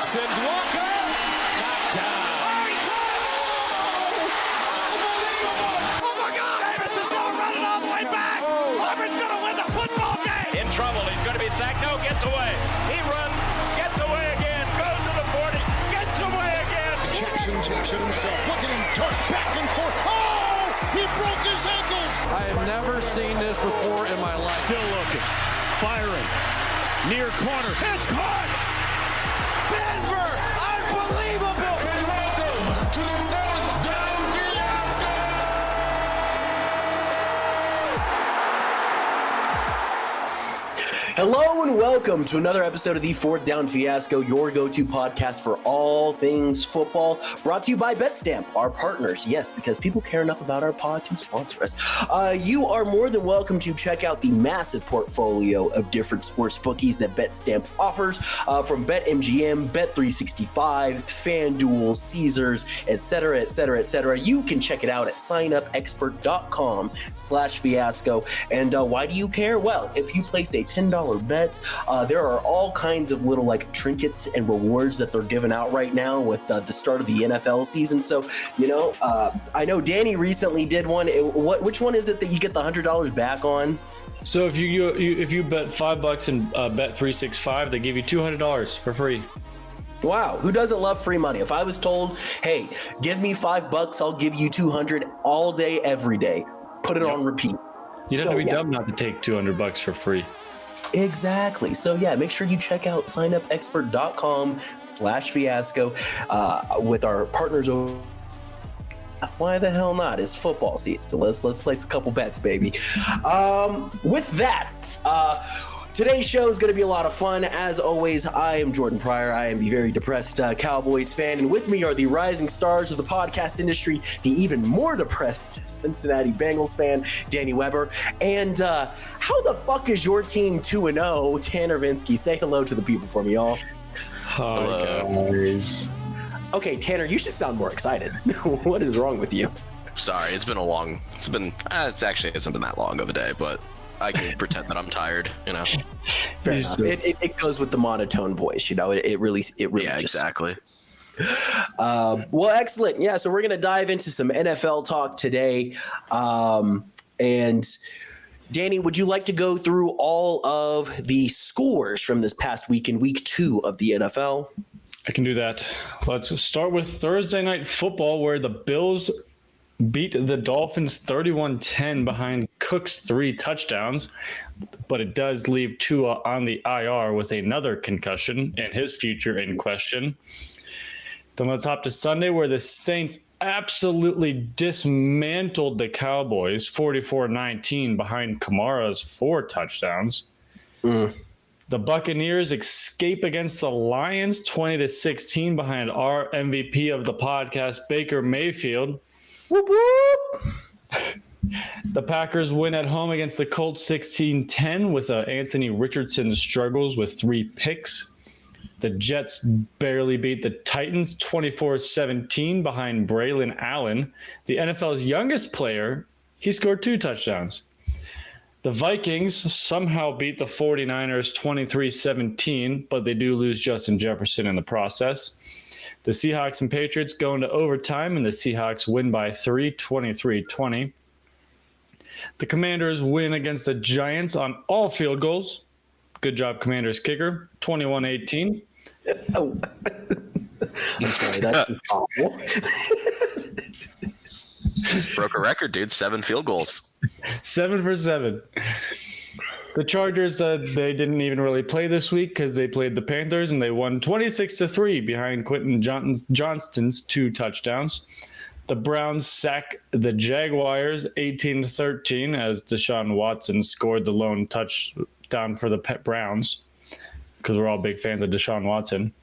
Sims Walker, knocked down. Oh my God! Davis is going running all the way back. Auburn's going to win the football game. In trouble. He's going to be sacked. No, gets away. He runs, gets away again, goes to the 40, gets away again. Jackson takes it himself. Look at him dart back and forth. Oh! He broke his ankles. I have never seen this before in my life. Still looking. Firing. Near corner. It's caught! Denver! Unbelievable! And welcome to the fourth down fiasco. Hello and welcome to another episode of the Fourth Down Fiasco, your go-to podcast for all things football, brought to you by BetStamp, our partners. Yes, because people care enough about our pod to sponsor us. You are more than welcome to check out the massive portfolio of different sports bookies that BetStamp offers, from BetMGM, Bet365, FanDuel, Caesars, etc., etc., etc. You can check it out at signupexpert.com/fiasco. And why do you care? Well, if you place a $10 bet, there are all kinds of little trinkets and rewards that they're giving out right now with the start of the NFL season. So, I know Danny recently did one. Which one is it that you get the $100 back on? So if you bet $5 in Bet365, they give you $200 for free. Wow, who doesn't love free money? If I was told, hey, give me $5, I'll give you 200 all day, every day. Put it on repeat. You'd have to be dumb not to take $200 for free. Exactly. So yeah, make sure you check out signupexpert.com/fiasco with our partners over. Why the hell not? It's football season. So let's place a couple bets, baby. With that, today's show is going to be a lot of fun. As always, I am Jordan Pryor. I am the very depressed Cowboys fan. And with me are the rising stars of the podcast industry, the even more depressed Cincinnati Bengals fan, Danny Weber. And how the fuck is your team 2-0, Tanner Vinsky? Say hello to the people for me, y'all. Hello, guys. Okay, Tanner, you should sound more excited. What is wrong with you? Sorry, it hasn't been that long of a day, but I can pretend that I'm tired, Fair enough. It goes with the monotone voice, it really yeah, just... exactly. Well, excellent. Yeah, so we're going to dive into some NFL talk today. And Danny, would you like to go through all of the scores from this past week in week 2 of the NFL? I can do that. Let's start with Thursday Night Football, where the Bills beat the Dolphins 31-10 behind Cook's 3 touchdowns, but it does leave Tua on the IR with another concussion and his future in question. Then let's hop to Sunday, where the Saints absolutely dismantled the Cowboys 44-19 behind Kamara's 4 touchdowns. The Buccaneers escape against the Lions 20-16 behind our MVP of the podcast, Baker Mayfield. Whoop, whoop. The Packers win at home against the Colts 16-10 with Anthony Richardson struggles with 3 picks. The Jets barely beat the Titans 24-17 behind Braylon Allen, the NFL's youngest player. He scored 2 touchdowns. The Vikings somehow beat the 49ers 23-17, but they do lose Justin Jefferson in the process. The Seahawks and Patriots go into overtime, and the Seahawks win by 3, 23-20. The Commanders win against the Giants on all field goals. Good job, Commanders kicker, 21-18. Oh. I'm sorry, that's awful. Broke a record, dude. 7 field goals. 7 for 7. The Chargers, they didn't even really play this week because they played the Panthers, and they won 26-3 behind Quentin Johnston's 2 touchdowns. The Browns sack the Jaguars 18-13 as Deshaun Watson scored the lone touchdown for the Browns, because we're all big fans of Deshaun Watson.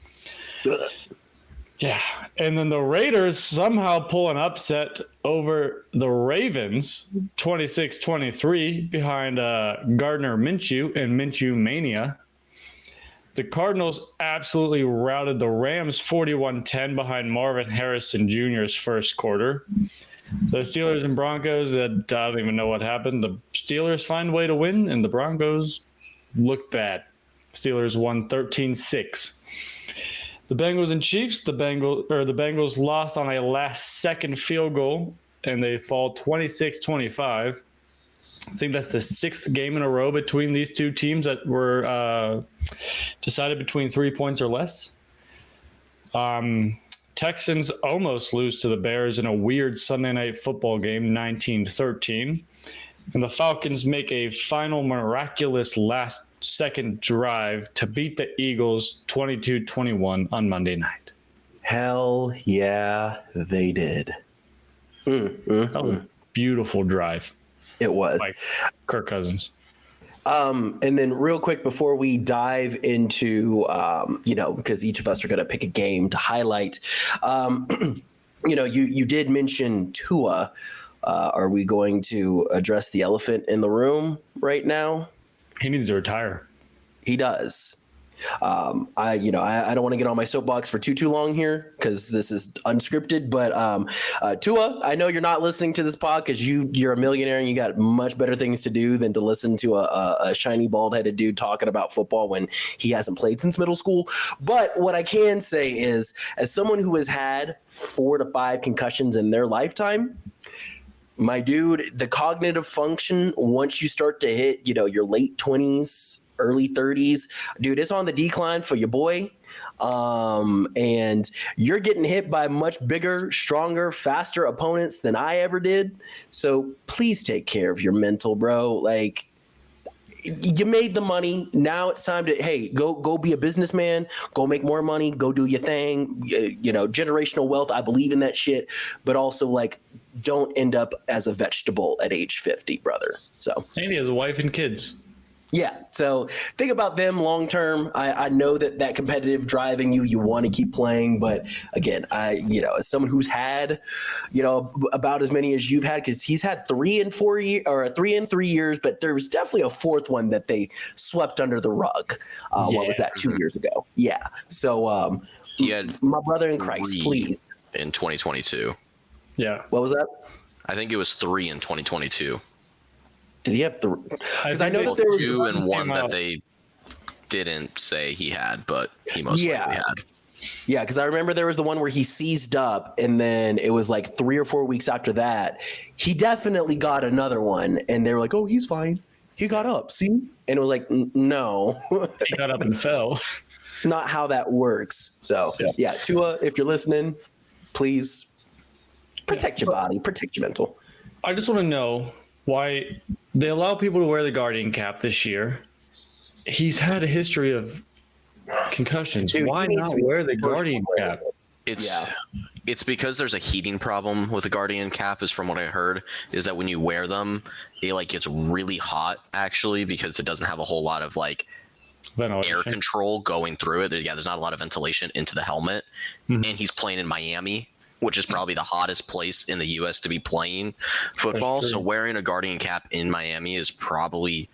Yeah, and then the Raiders somehow pull an upset over the Ravens, 26-23, behind Gardner Minshew and Minshew Mania. The Cardinals absolutely routed the Rams 41-10 behind Marvin Harrison Jr.'s first quarter. The Steelers and Broncos, I don't even know what happened. The Steelers find a way to win, and the Broncos look bad. Steelers won 13-6. The Bengals and Chiefs. The Bengals lost on a last-second field goal, and they fall 26-25. I think that's the 6th game in a row between these two teams that were decided between 3 points or less. Texans almost lose to the Bears in a weird Sunday night football game, 19-13. And the Falcons make a final miraculous last-second drive to beat the Eagles 22-21 on Monday night. Hell yeah, they did. That was a beautiful drive. It was. Like Kirk Cousins. And then real quick before we dive into, because each of us are going to pick a game to highlight, you did mention Tua. Are we going to address the elephant in the room right now? He needs to retire. He does. I don't want to get on my soapbox for too long here because this is unscripted. But Tua, I know you're not listening to this pod because you're a millionaire and you got much better things to do than to listen to a shiny bald headed dude talking about football when he hasn't played since middle school. But what I can say is, as someone who has had 4 to 5 concussions in their lifetime, my dude, the cognitive function once you start to hit your late 20s. Early 30s, dude, it's on the decline for your boy. And you're getting hit by much bigger, stronger, faster opponents than I ever did. So please take care of your mental, bro. Like, you made the money. Now it's time to, go be a businessman, go make more money, go do your thing. Generational wealth. I believe in that shit, but also like, don't end up as a vegetable at age 50, brother. So, and he has a wife and kids. Yeah. So think about them long term. I know that competitive driving you want to keep playing. But again, as someone who's had, about as many as you've had, because he's had 3 and 4 years or 3 and 3 years. But there was definitely a 4th one that they swept under the rug. What was that, 2 years ago? Yeah. So he had my brother in Christ, please. In 2022. Yeah. What was that? I think it was 3 in 2022. Did he have 3? Because I know that there there was 2 and 1 that they didn't say he had, but he most likely had. Yeah, because I remember there was the one where he seized up, and then it was like 3 or 4 weeks after that, he definitely got another one, and they were like, "Oh, he's fine. He got up. See?" And it was like, "No, he got up and fell." It's not how that works. So yeah, Tua, if you're listening, please protect your body, protect your mental. I just want to know why they allow people to wear the Guardian cap this year. He's had a history of concussions. Dude, why not wear the Guardian cap? It's because there's a heating problem with the Guardian cap, is from what I heard, is that when you wear them, it gets really hot actually, because it doesn't have a whole lot of ventilation. Air control going through it. There's not a lot of ventilation into the helmet. And he's playing in Miami, which is probably the hottest place in the U.S. to be playing football. So wearing a Guardian cap in Miami is probably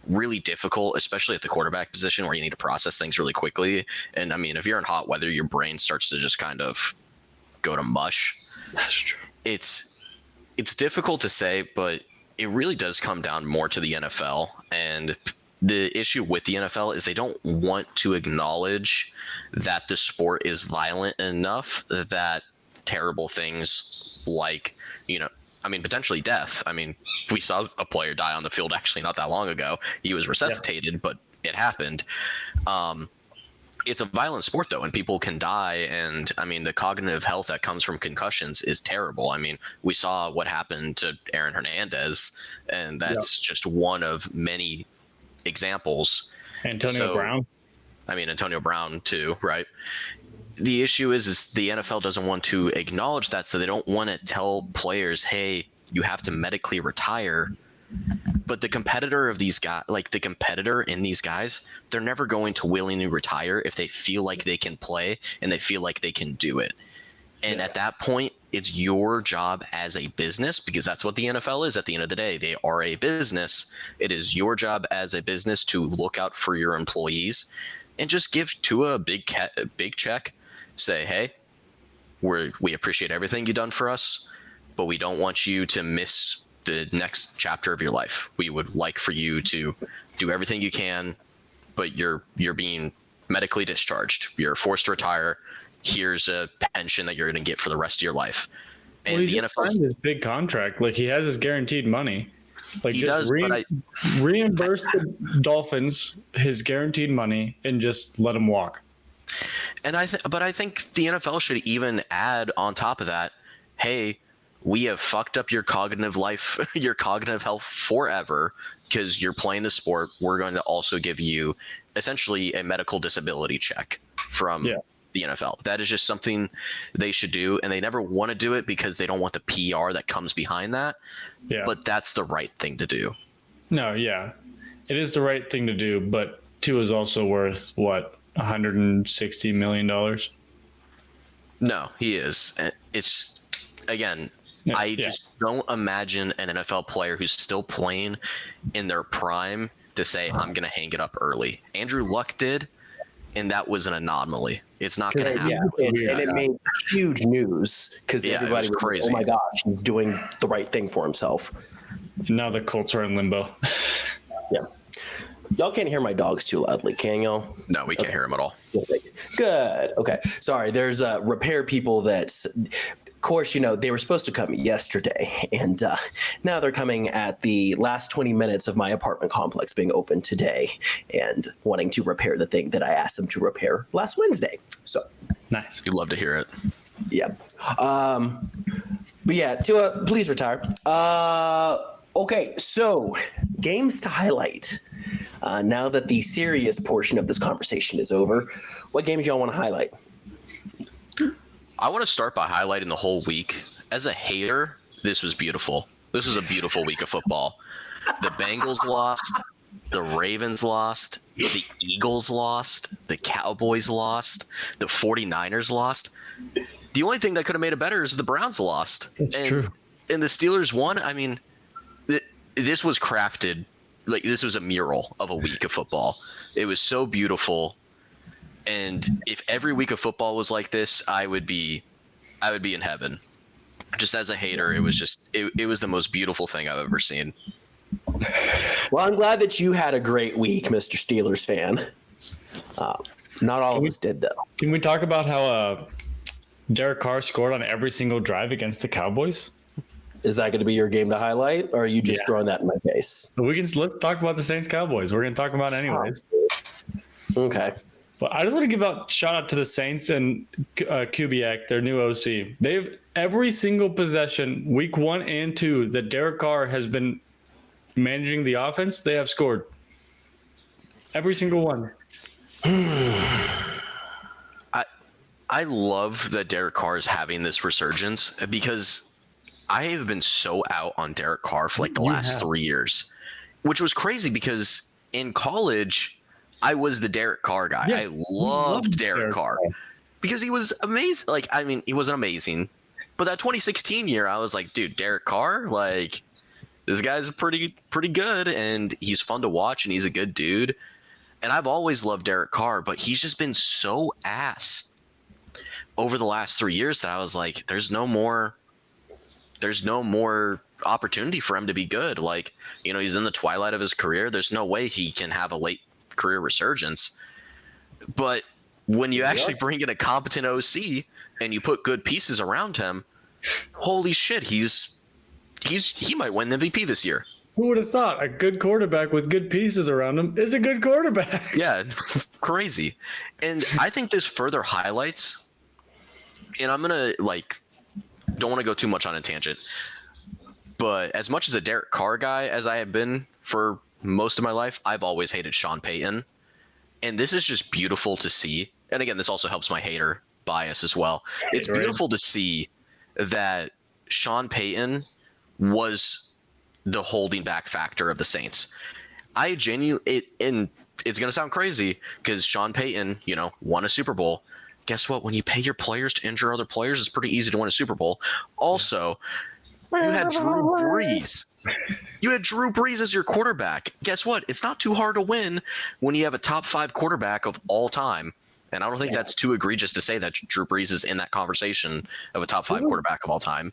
really difficult, especially at the quarterback position where you need to process things really quickly. And I mean, if you're in hot weather, your brain starts to just kind of go to mush. That's true. It's difficult to say, but it really does come down more to the NFL. And the issue with the NFL is they don't want to acknowledge that the sport is violent enough that terrible things potentially death. I mean, we saw a player die on the field actually not that long ago. He was resuscitated, but it happened. It's a violent sport though, and people can die. And I mean, the cognitive health that comes from concussions is terrible. I mean, we saw what happened to Aaron Hernandez, and that's just one of many examples. Antonio Brown. I mean, Antonio Brown too, right? The issue is the NFL doesn't want to acknowledge that, so they don't want to tell players, hey, you have to medically retire. But the competitor of these guys, the competitor in these guys, they're never going to willingly retire if they feel like they can play and they feel like they can do it. And at that point, it's your job as a business, because that's what the NFL is at the end of the day. They are a business. It is your job as a business to look out for your employees and just give Tua a big check. Say, hey, we appreciate everything you've done for us, but we don't want you to miss the next chapter of your life. We would like for you to do everything you can, but you're being medically discharged. You're forced to retire. Here's a pension that you're going to get for the rest of your life. And well, the NFL signed his big contract. Like, he has his guaranteed money. Like, he just does, but reimburse the Dolphins his guaranteed money and just let him walk. And I think the NFL should even add on top of that, hey, we have fucked up your cognitive life, your cognitive health forever because you're playing the sport. We're going to also give you essentially a medical disability check from the NFL. That is just something they should do, and they never want to do it because they don't want the PR that comes behind that. Yeah. But that's the right thing to do. No, yeah. It is the right thing to do, but Tua is also worth, what, $160 million? No, he is. It's, again, I just don't imagine an NFL player who's still playing in their prime to say, I'm going to hang it up early. Andrew Luck did, and that was an anomaly. It's not going to happen. Yeah, and it made huge news because everybody was crazy. Oh my gosh, he's doing the right thing for himself. Now the Colts are in limbo. Yeah. Y'all can't hear my dogs too loudly, can y'all? No, we can't hear them at all. Good. Okay. Sorry, there's repair people that, of course, they were supposed to come yesterday, and now they're coming at the last 20 minutes of my apartment complex being open today and wanting to repair the thing that I asked them to repair last Wednesday. So nice. You'd love to hear it. Yeah. But yeah, Tua, please retire. Okay, so games to highlight. Now that the serious portion of this conversation is over, what games y'all want to highlight? I want to start by highlighting the whole week. As a hater, this was beautiful. This was a beautiful week of football. The Bengals lost. The Ravens lost. The Eagles lost. The Cowboys lost. The 49ers lost. The only thing that could have made it better is the Browns lost. That's true. And the Steelers won. I mean, this was crafted. Like, this was a mural of a week of football. It was so beautiful. And if every week of football was like this, I would be in heaven. Just as a hater, it was it was the most beautiful thing I've ever seen. Well, I'm glad that you had a great week, Mr. Steelers fan. Not all of us did, though. Can we talk about how Derek Carr scored on every single drive against the Cowboys? Is that going to be your game to highlight, or are you just throwing that in my face? Let's talk about the Saints Cowboys. We're going to talk about it anyways. Okay. But I just want to give a shout out to the Saints and Kubiak, their new OC. They've every single possession, week 1 and 2, that Derek Carr has been managing the offense, they have scored. Every single one. I love that Derek Carr is having this resurgence because I have been so out on Derek Carr for like the last 3 years, which was crazy because in college, I was the Derek Carr guy. Yeah, I loved Derek Carr because he was amazing. Like, I mean, he wasn't amazing, but that 2016 year, I was like, dude, Derek Carr, like, this guy's pretty good, and he's fun to watch, and he's a good dude. And I've always loved Derek Carr, but he's just been so ass over the last 3 years that I was like, there's no more opportunity for him to be good. Like, he's in the twilight of his career. There's no way he can have a late career resurgence. But when you actually bring in a competent OC and you put good pieces around him, holy shit, he might win the MVP this year. Who would have thought a good quarterback with good pieces around him is a good quarterback? Yeah, crazy. And I think this further highlights, and I'm gonna don't want to go too much on a tangent, but as much as a Derek Carr guy as I have been for most of my life, I've always hated Sean Payton. And this is just beautiful to see. And again, this also helps my hater bias as well. It's beautiful to see that Sean Payton was the holding back factor of the Saints. And it's going to sound crazy because Sean Payton, won a Super Bowl. Guess what? When you pay your players to injure other players, it's pretty easy to win a Super Bowl. Also, you had Drew Brees. You had Drew Brees as your quarterback. Guess what? It's not too hard to win when you have a top 5 quarterback of all time. And I don't think that's too egregious to say that Drew Brees is in that conversation of a top 5 quarterback of all time.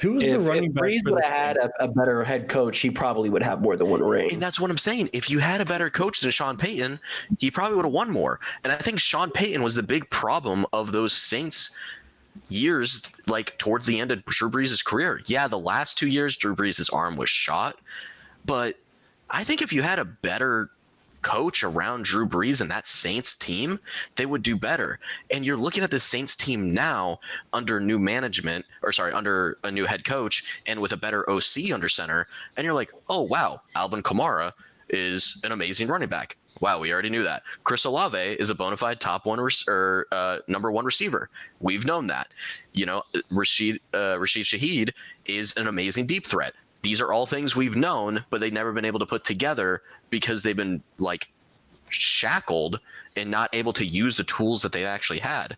Who was the running If back? Breeze would have had a better head coach, he probably would have more than one ring. And that's what I'm saying. If you had a better coach than Sean Payton, he probably would have won more. And I think Sean Payton was the big problem of those Saints years, like towards the end of Drew Brees' career. Yeah, the last 2 years, Drew Brees' arm was shot. But I think if you had a better coach around Drew Brees and that Saints team, they would do better. And you're looking at the Saints team now under new management, under a new head coach and with a better OC under center, and you're like, oh wow, Alvin Kamara is an amazing running back. Wow, we already knew that. Chris Olave is a bona fide number one receiver. We've known that. Rashid Shaheed is an amazing deep threat. These are all things we've known, but they've never been able to put together because they've been like shackled and not able to use the tools that they actually had.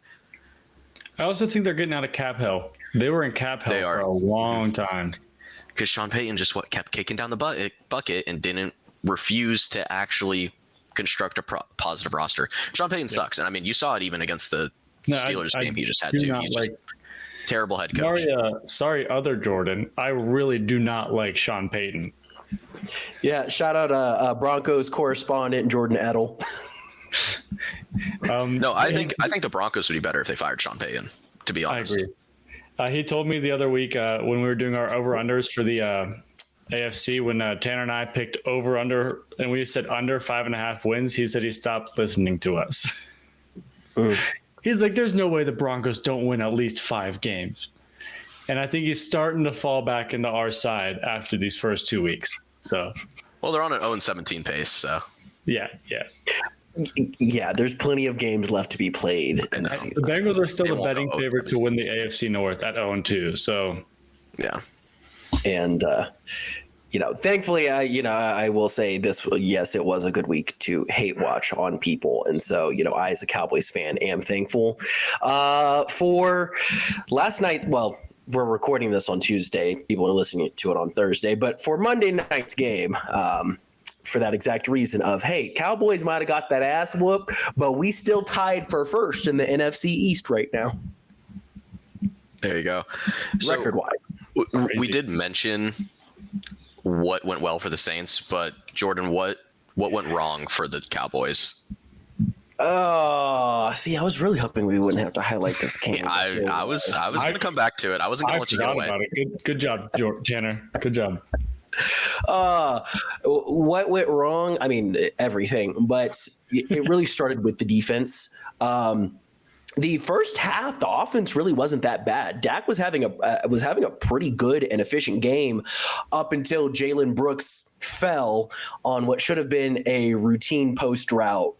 I also think they're getting out of cap hell. They were in cap hell for a long time. Because Sean Payton just kept kicking down the bucket and didn't refuse to actually construct a positive roster. Sean Payton sucks. And I mean, you saw it even against the Steelers game he just had to. He's just terrible head coach. Sorry, other Jordan. I really do not like Sean Payton. Yeah, shout out Broncos correspondent Jordan Edel. No, I think the Broncos would be better if they fired Sean Payton, to be honest. I agree. He told me the other week when we were doing our over-unders for the AFC, when Tanner and I picked over-under, and we said under 5.5 wins, he said he stopped listening to us. He's like, there's no way the Broncos don't win at least 5 games. And I think he's starting to fall back into our side after these first 2 weeks. So, well, they're on an 0-17 pace, so. Yeah. Yeah, there's plenty of games left to be played in the season. The Bengals are still the betting favorite to win the AFC North at 0-2. So, yeah. And, thankfully, I will say this, yes, it was a good week to hate watch on people. And so, I, as a Cowboys fan, am thankful for last night. Well, we're recording this on Tuesday. People are listening to it on Thursday. But for Monday night's game, for that exact reason of, hey, Cowboys might have got that ass whoop, but we still tied for first in the NFC East right now. There you go. Record-wise. We did mention what went well for the Saints, but Jordan, what went wrong for the Cowboys? See, I was really hoping we wouldn't have to highlight this game. I was going to come back to it. I wasn't going to let you get away. About it. Good job, Tanner. Good job. What went wrong? I mean, everything, but it really started with the defense. The first half, the offense really wasn't that bad. Dak was having a pretty good and efficient game up until Jalen Brooks fell on what should have been a routine post route,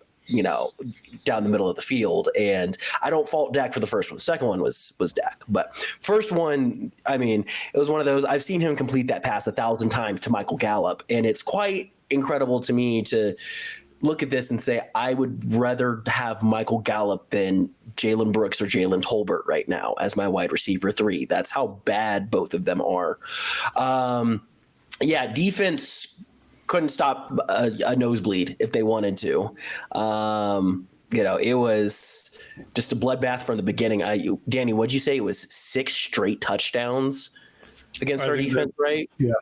down the middle of the field. And I don't fault Dak for the first one. The second one was Dak. But first one, I mean, it was one of those, I've seen him complete that pass 1,000 times to Michael Gallup. And it's quite incredible to me to look at this and say, I would rather have Michael Gallup than Jalen Brooks or Jalen Tolbert right now as my wide receiver 3. That's how bad both of them are. Defense couldn't stop a nosebleed if they wanted to. It was just a bloodbath from the beginning. Danny, what'd you say? It was 6 straight touchdowns against our defense, right? Yeah.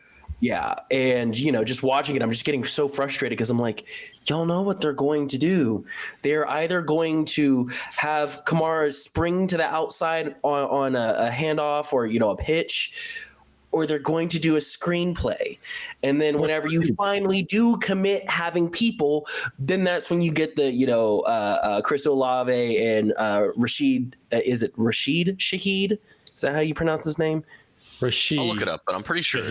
Yeah. And, just watching it, I'm just getting so frustrated because I'm like, y'all know what they're going to do. They're either going to have Kamara spring to the outside on a handoff or, a pitch, or they're going to do a screenplay. And then whenever you finally do commit having people, then that's when you get the, Chris Olave and Rashid. Is it Rashid Shaheed? Is that how you pronounce his name? Rashid. I'll look it up, but I'm pretty sure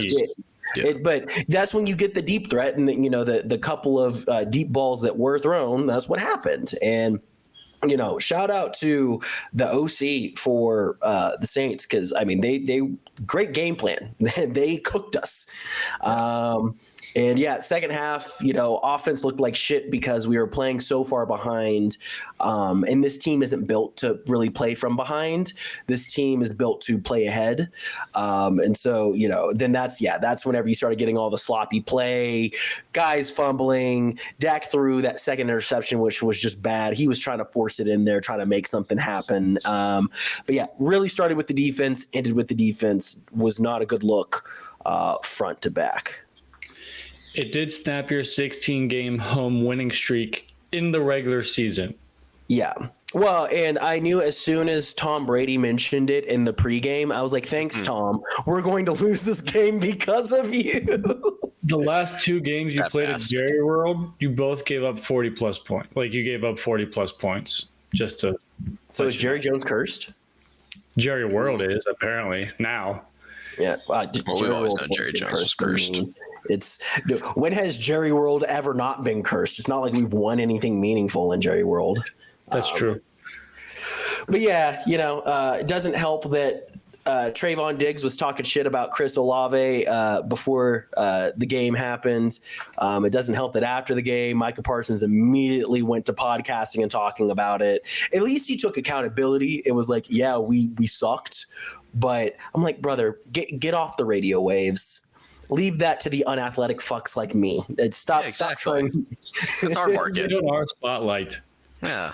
but that's when you get the deep threat and the couple of deep balls that were thrown. That's what happened. And shout out to the OC for the Saints because I mean they great game plan. They cooked us. And yeah, second half, offense looked like shit because we were playing so far behind. And this team isn't built to really play from behind. This team is built to play ahead. And so, then that's whenever you started getting all the sloppy play, guys fumbling. Dak threw that second interception, which was just bad. He was trying to force it in there, trying to make something happen. But yeah, really started with the defense, ended with the defense. Was not a good look front to back. It did snap your 16-game home winning streak in the regular season. Yeah. Well, and I knew as soon as Tom Brady mentioned it in the pregame, I was like, thanks, Tom. We're going to lose this game because of you. The last 2 games you played at Jerry World, you both gave up 40-plus points. Like, you gave up 40-plus points just to... So is Jerry Jones cursed? Jerry World is, apparently, now. Yeah. We've always known Jerry Jones was cursed. When has Jerry World ever not been cursed? It's not like we've won anything meaningful in Jerry World. That's true. But yeah, it doesn't help that Trayvon Diggs was talking shit about Chris Olave before the game happened. It doesn't help that after the game, Micah Parsons immediately went to podcasting and talking about it. At least he took accountability. It was like, yeah, we sucked. But I'm like, brother, get off the radio waves. Leave that to the unathletic fucks like me. Stop trying. It's our market. Get on our spotlight. Yeah.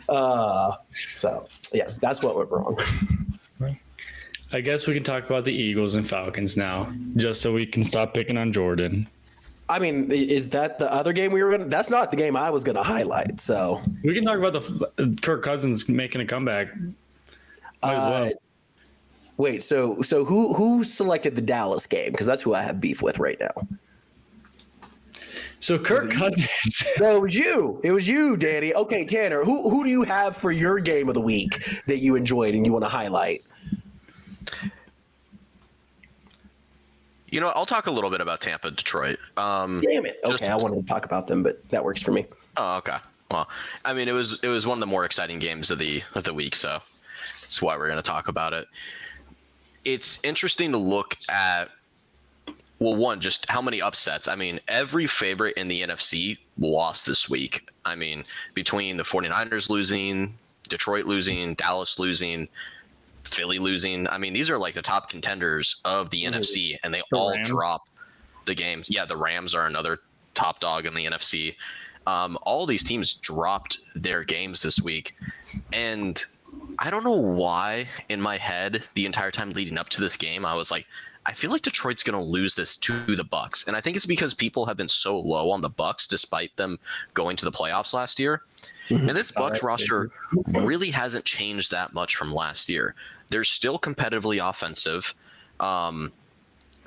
So yeah, that's what went wrong. I guess we can talk about the Eagles and Falcons now, just so we can stop picking on Jordan. I mean, is that the other game we were gonna? That's not the game I was gonna highlight. So we can talk about the Kirk Cousins making a comeback. Might as well. Wait, so who selected the Dallas game? Because that's who I have beef with right now. So Kirk Cousins. No, it was you. It was you, Danny. Okay, Tanner, who do you have for your game of the week that you enjoyed and you want to highlight? I'll talk a little bit about Tampa, Detroit. Damn it. Okay, I wanted to talk about them, but that works for me. Oh, okay. Well, I mean, it was one of the more exciting games of the week, so that's why we're going to talk about it. It's interesting to look at, well, one, just how many upsets. I mean, every favorite in the NFC lost this week. I mean, between the 49ers losing, Detroit losing, Dallas losing, Philly losing. I mean, these are like the top contenders of the NFC, and they all dropped the games. Yeah, the Rams are another top dog in the NFC. All these teams dropped their games this week, and I don't know why in my head the entire time leading up to this game, I was like, I feel like Detroit's going to lose this to the Bucs. And I think it's because people have been so low on the Bucs despite them going to the playoffs last year. And this Bucs roster really hasn't changed that much from last year. They're still competitively offensive.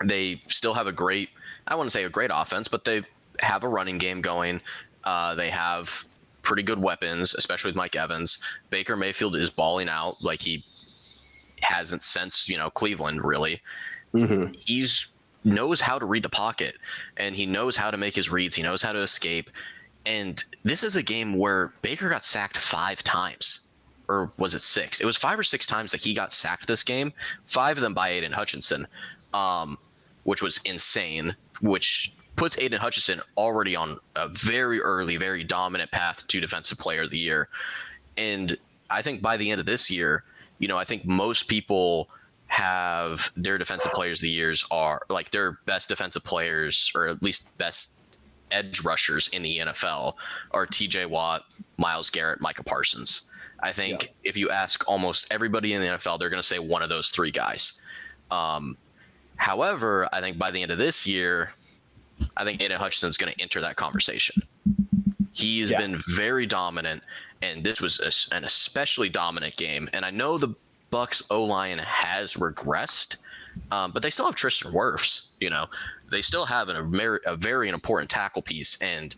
They still have I wouldn't say a great offense, but they have a running game going. They have pretty good weapons, especially with Mike Evans. Baker Mayfield is balling out like he hasn't since, Cleveland, really. He's knows how to read the pocket, and he knows how to make his reads. He knows how to escape. And this is a game where Baker got sacked 5 times, or was it 6? It was 5 or 6 times that he got sacked this game, 5 of them by Aiden Hutchinson, which was insane, which puts Aiden Hutchinson already on a very early, very dominant path to Defensive Player of the Year. And I think by the end of this year, I think most people have their Defensive Players of the Years are like their best defensive players, or at least best edge rushers in the NFL are TJ Watt, Myles Garrett, Micah Parsons. I think if you ask almost everybody in the NFL, they're going to say one of those 3 guys. However, I think by the end of this year, I think Aiden Hutchinson's going to enter that conversation. He's been very dominant, and this was an especially dominant game. And I know the Bucs O-line has regressed, but they still have Tristan Wirfs. They still have a very important tackle piece, and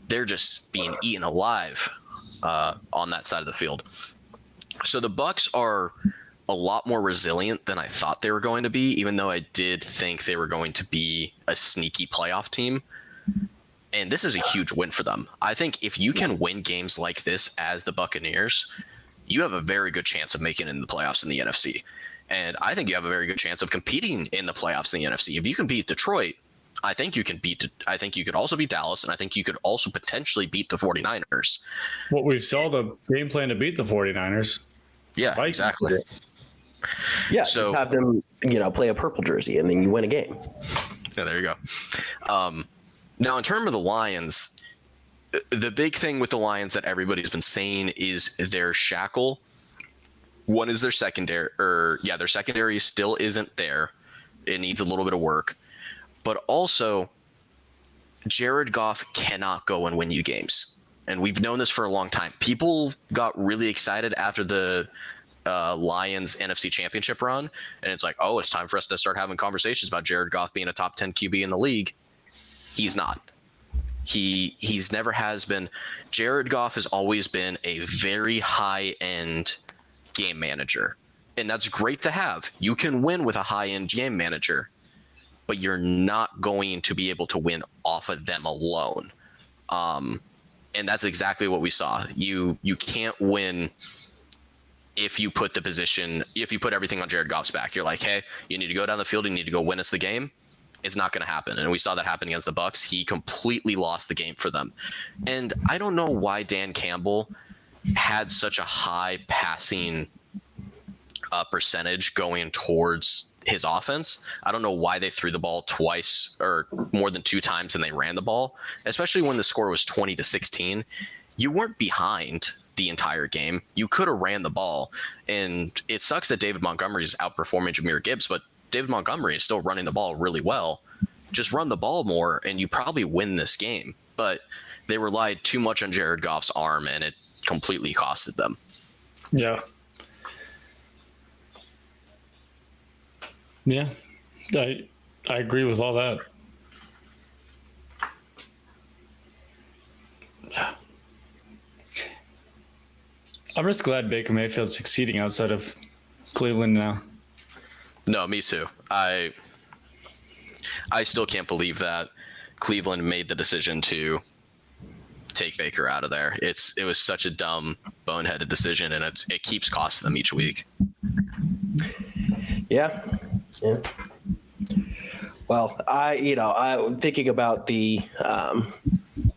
they're just being eaten alive on that side of the field. So the Bucs are a lot more resilient than I thought they were going to be, even though I did think they were going to be a sneaky playoff team. And this is a huge win for them. I think if you can win games like this as the Buccaneers, you have a very good chance of making it in the playoffs in the NFC. And I think you have a very good chance of competing in the playoffs in the NFC. If you can beat Detroit, I think you could also beat Dallas, and I think you could also potentially beat the 49ers. What we saw the game plan to beat the 49ers. Yeah, exactly. Yeah, so have them, play a purple jersey, and then you win a game. Yeah, there you go. Now, in terms of the Lions, the big thing with the Lions that everybody's been saying is their shackle. One is their secondary, their secondary still isn't there. It needs a little bit of work. But also, Jared Goff cannot go and win you games. And we've known this for a long time. People got really excited after the Lions NFC Championship run. And it's like, oh, it's time for us to start having conversations about Jared Goff being a top 10 QB in the league. He's not. He's never has been. Jared Goff has always been a very high-end game manager. And that's great to have. You can win with a high-end game manager, but you're not going to be able to win off of them alone. And that's exactly what we saw. You can't win if you put everything on Jared Goff's back. You're like, hey, you need to go down the field, you need to go win us the game. It's not going to happen. And we saw that happen against the Bucs. He completely lost the game for them. And I don't know why Dan Campbell had such a high passing percentage going towards his offense. I don't know why they threw the ball twice or more than 2 times and they ran the ball, especially when the score was 20-16. You weren't behind the entire game. You could have ran the ball. And it sucks that David Montgomery is outperforming Jahmyr Gibbs, but David Montgomery is still running the ball really well. Just run the ball more and you probably win this game. But they relied too much on Jared Goff's arm and it completely costed them. Yeah. Yeah, I agree with all that. I'm just glad Baker Mayfield's succeeding outside of Cleveland now. No, me too. I still can't believe that Cleveland made the decision to take Baker out of there. It was such a dumb, boneheaded decision, and it keeps costing them each week. Yeah. Well, I'm thinking about the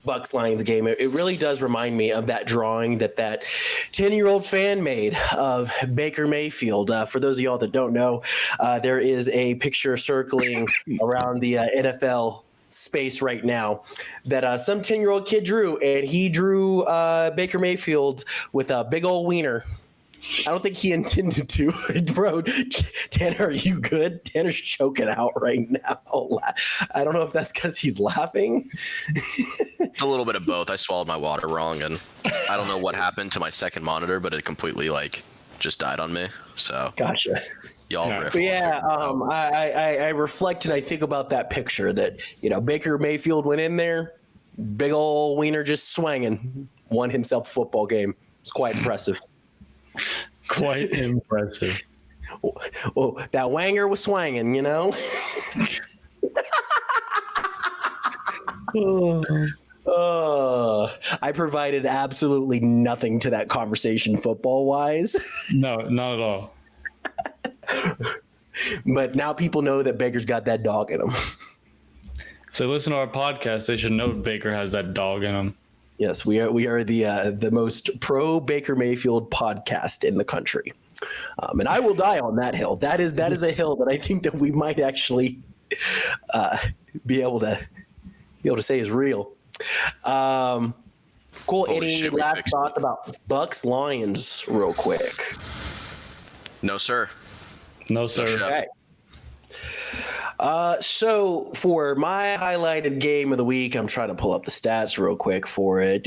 Bucs Lions game. It really does remind me of that drawing that 10-year-old fan made of Baker Mayfield. For those of y'all that don't know, there is a picture circling around the NFL space right now that some 10-year-old kid drew, and he drew Baker Mayfield with a big old wiener. I don't think he intended to. Bro, Tanner, are you good? Tanner's choking out right now. I don't know if that's because he's laughing. It's a little bit of both. I swallowed my water wrong, and I don't know what happened to my second monitor, but it completely just died on me. So gotcha. Y'all riff. Yeah, I reflect and I think about that picture that Baker Mayfield went in there, big old wiener just swinging, won himself a football game. It's quite impressive. Quite impressive. Oh, that wanger was swinging, I provided absolutely nothing to that conversation football-wise. No, not at all. But now people know that Baker's got that dog in him. If they listen to our podcast, they should know Baker has that dog in him. Yes, we are the most pro Baker Mayfield podcast in the country, and I will die on that hill. That is a hill that I think that we might actually be able to say is real. Cool. Any last thoughts about Bucs Lions, real quick? No, sir. No, sir. Okay. So for my highlighted game of the week, I'm trying to pull up the stats real quick for it.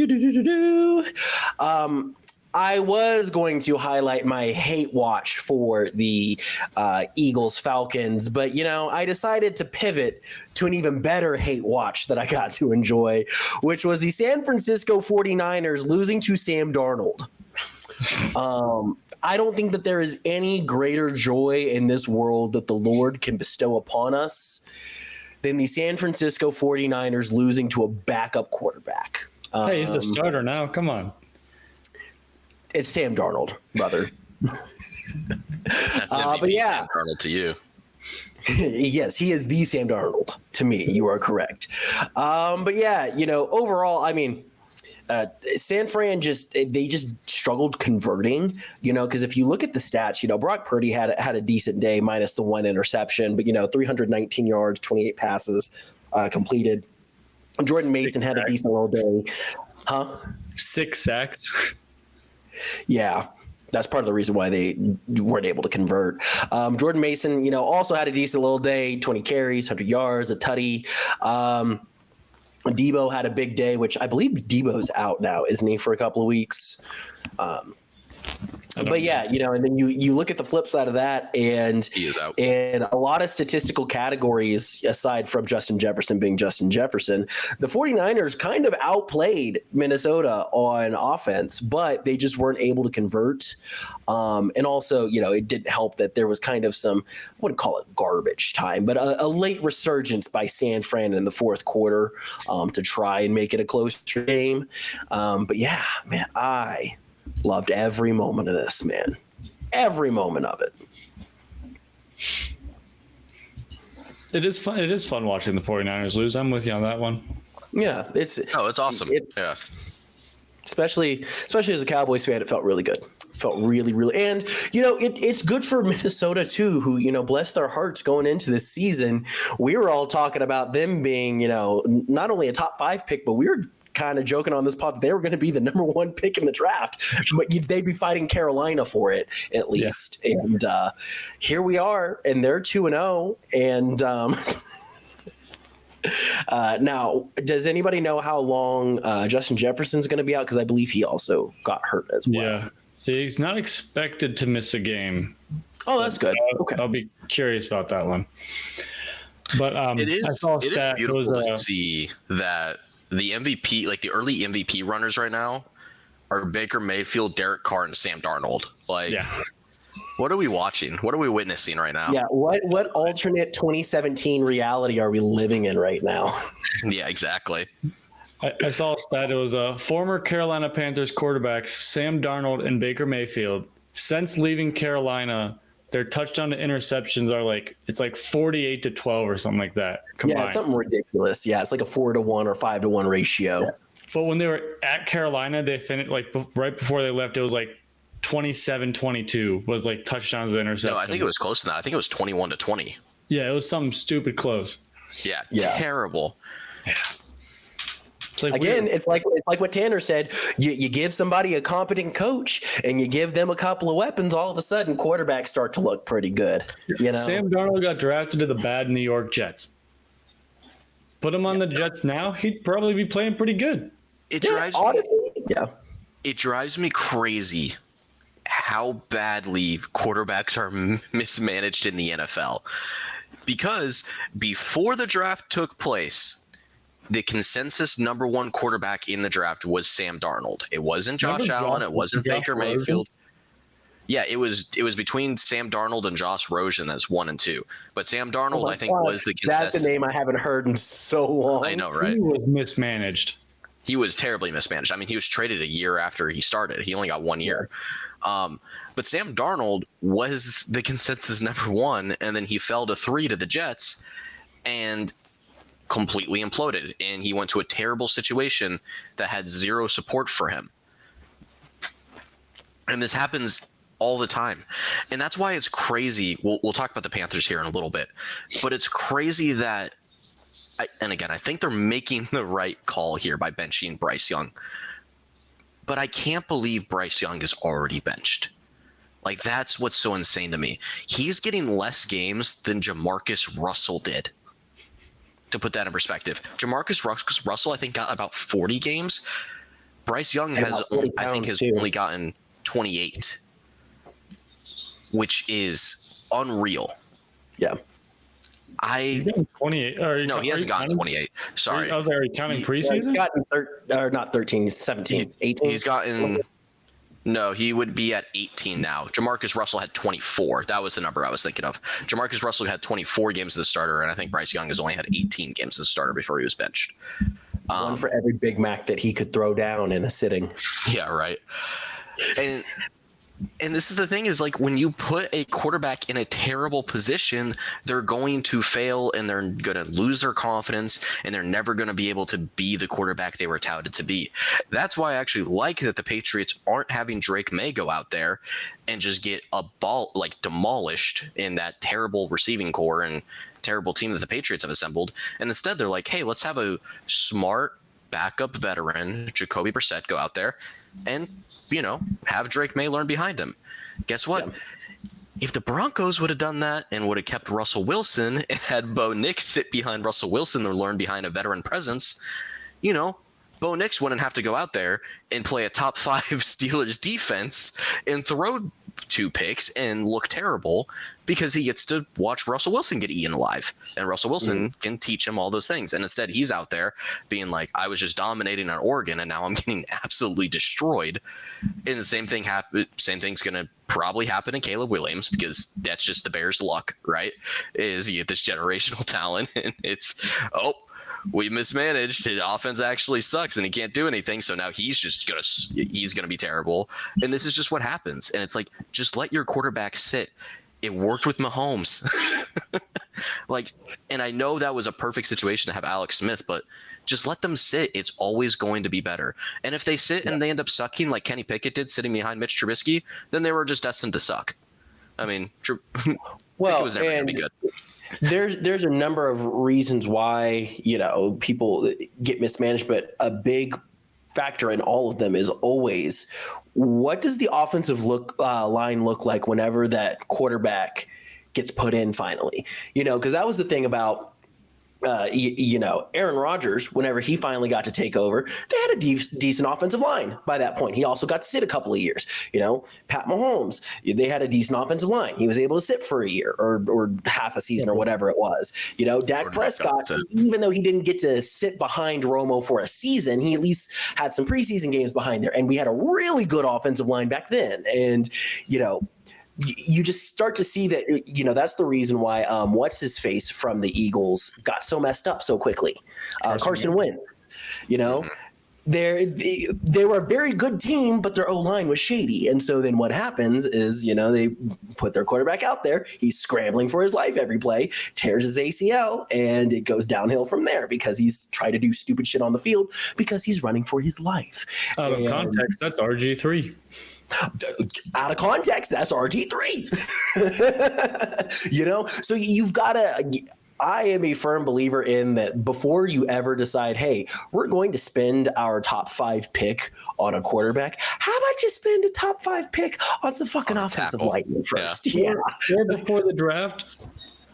I was going to highlight my hate watch for the Eagles Falcons, but I decided to pivot to an even better hate watch that I got to enjoy, which was the San Francisco 49ers losing to Sam Darnold. I don't think that there is any greater joy in this world that the Lord can bestow upon us than the San Francisco 49ers losing to a backup quarterback. Hey, he's the starter now. Come on. It's Sam Darnold, brother. That's MVP but yeah. Sam Darnold to you. Yes, he is the Sam Darnold to me. You are correct. But yeah, overall, I mean, San Fran just struggled converting, because if you look at the stats, Brock Purdy had a decent day minus the one interception, but 319 yards, 28 passes completed. Jordan Mason had a decent little day. Huh? 6 sacks. Yeah. That's part of the reason why they weren't able to convert. Jordan Mason, also had a decent little day, 20 carries, 100 yards, a tutty. Debo had a big day, which I believe Debo's out now, isn't he, for a couple of weeks? But yeah, and then you look at the flip side of that, and he is out. And a lot of statistical categories, aside from Justin Jefferson being Justin Jefferson, the 49ers kind of outplayed Minnesota on offense, but they just weren't able to convert. And also, it didn't help that there was kind of some, I wouldn't call it garbage time, but a late resurgence by San Fran in the fourth quarter to try and make it a closer game. But yeah, man, I loved every moment of this, man. Every moment of it. It is fun. It is fun watching the 49ers lose. I'm with you on that one. Yeah, it's awesome. Yeah. Especially as a Cowboys fan, it felt really good. Felt really, really, and it's good for Minnesota too, who bless their hearts going into this season. We were all talking about them being not only a top 5 pick, but we were kind of joking on this pod that they were going to be the number 1 pick in the draft, but they'd be fighting Carolina for it at least. Yeah. And here we are, and they're 2-0. And now, does anybody know how long Justin Jefferson's going to be out? Because I believe he also got hurt as well. Yeah, he's not expected to miss a game. Oh, that's good. Okay, I'll be curious about that one. But it is, I saw a stat. It is beautiful to see that the MVP, like the early MVP runners right now, are Baker Mayfield, Derek Carr, and Sam Darnold. What are we watching? What are we witnessing right now? Yeah, what alternate 2017 reality are we living in right now? Yeah, exactly. I saw a stat. It was former Carolina Panthers quarterbacks Sam Darnold and Baker Mayfield. Since leaving Carolina, their touchdown to interceptions are it's 48-12 or something like that combined. Yeah, it's something ridiculous. Yeah, it's like a 4-1 or 5-1 ratio. Yeah. But when they were at Carolina, they finished right before they left. It was 27-22 was touchdowns to interceptions. No, I think it was close to that. I think it was 21-20. Yeah, it was something stupid close. Yeah. Terrible. Yeah. It's like what Tanner said. You give somebody a competent coach and you give them a couple of weapons, all of a sudden quarterbacks start to look pretty good. Sam Darnold got drafted to the bad New York Jets. Put him on the Jets now, he'd probably be playing pretty good. It drives me crazy how badly quarterbacks are mismanaged in the NFL. Because before the draft took place, the consensus number 1 quarterback in the draft was Sam Darnold. It wasn't Josh Allen. It wasn't Baker Mayfield. Yeah, it was between Sam Darnold and Josh Rosen as 1 and 2. But Sam Darnold, I think, was the consensus. That's a name I haven't heard in so long. I know, right? He was mismanaged. He was terribly mismanaged. I mean, he was traded a year after he started. He only got 1 year. But Sam Darnold was the consensus number 1, and then he fell to 3 to the Jets, and completely imploded, and he went to a terrible situation that had zero support for him. And this happens all the time, and that's why it's crazy. We'll talk about the Panthers here in a little bit, but it's crazy that I think they're making the right call here by benching Bryce Young, but I can't believe Bryce Young is already benched. That's what's so insane to me. He's getting less games than Jamarcus Russell did. To put that in perspective, Jamarcus Russell, I think, got about 40 games. Bryce Young has only gotten 28, which is unreal. Yeah. He's gotten 28. No, he hasn't gotten 28. Sorry. I was already counting preseason? He's gotten not 13, 17, 18. He's gotten... No, he would be at 18 now. Jamarcus Russell had 24. That was the number I was thinking of. Jamarcus Russell had 24 games as a starter, and I think Bryce Young has only had 18 games as a starter before he was benched. One for every Big Mac that he could throw down in a sitting. Yeah, right. And And this is the thing is like when you put a quarterback in a terrible position, they're going to fail and they're going to lose their confidence and they're never going to be able to be the quarterback they were touted to be. That's why I actually like that the Patriots aren't having Drake May go out there and just get demolished in that terrible receiving core and terrible team that the Patriots have assembled. And instead they're like, hey, let's have a smart backup veteran, Jacoby Brissett, go out there and, have Drake May learn behind him. Guess what? Yeah. If the Broncos would have done that and would have kept Russell Wilson and had Bo Nix sit behind Russell Wilson or learn behind a veteran presence, Bo Nix wouldn't have to go out there and play a top 5 Steelers defense and throw 2 picks and look terrible because he gets to watch Russell Wilson get eaten alive, and Russell Wilson can teach him all those things. And instead he's out there being like, I was just dominating on Oregon and now I'm getting absolutely destroyed. And the same thing's going to probably happen to Caleb Williams because that's just the Bears' luck, right? Is you get this generational talent and it's, we mismanaged. His offense actually sucks and he can't do anything. So now he's going to be terrible. And this is just what happens. And it's like, just let your quarterback sit. It worked with Mahomes. And I know that was a perfect situation to have Alex Smith, but just let them sit. It's always going to be better. And if they sit and they end up sucking like Kenny Pickett did sitting behind Mitch Trubisky, then they were just destined to suck. I mean, Pickett was never going to be good. There's a number of reasons why, people get mismanaged, but a big factor in all of them is always, what does the offensive line look like whenever that quarterback gets put in finally? Because that was the thing about Aaron Rodgers, whenever he finally got to take over, they had a decent offensive line by that point. He also got to sit a couple of years. Pat Mahomes, they had a decent offensive line. He was able to sit for a year or half a season or whatever it was. Dak Prescott, even though he didn't get to sit behind Romo for a season, he at least had some preseason games behind there. And we had a really good offensive line back then. And, you just start to see that, that's the reason why what's his face from the Eagles got so messed up so quickly. Carson Wentz, they were a very good team, but their O-line was shady. And so then what happens is, they put their quarterback out there. He's scrambling for his life every play, tears his ACL, and it goes downhill from there because he's trying to do stupid shit on the field because he's running for his life. Out of context, that's RG3. Out of context, that's RG3. So you've got to. I am a firm believer in that before you ever decide, hey, we're going to spend our top 5 pick on a quarterback, how about you spend a top 5 pick on some fucking offensive linemen first? Yeah. Or before the draft,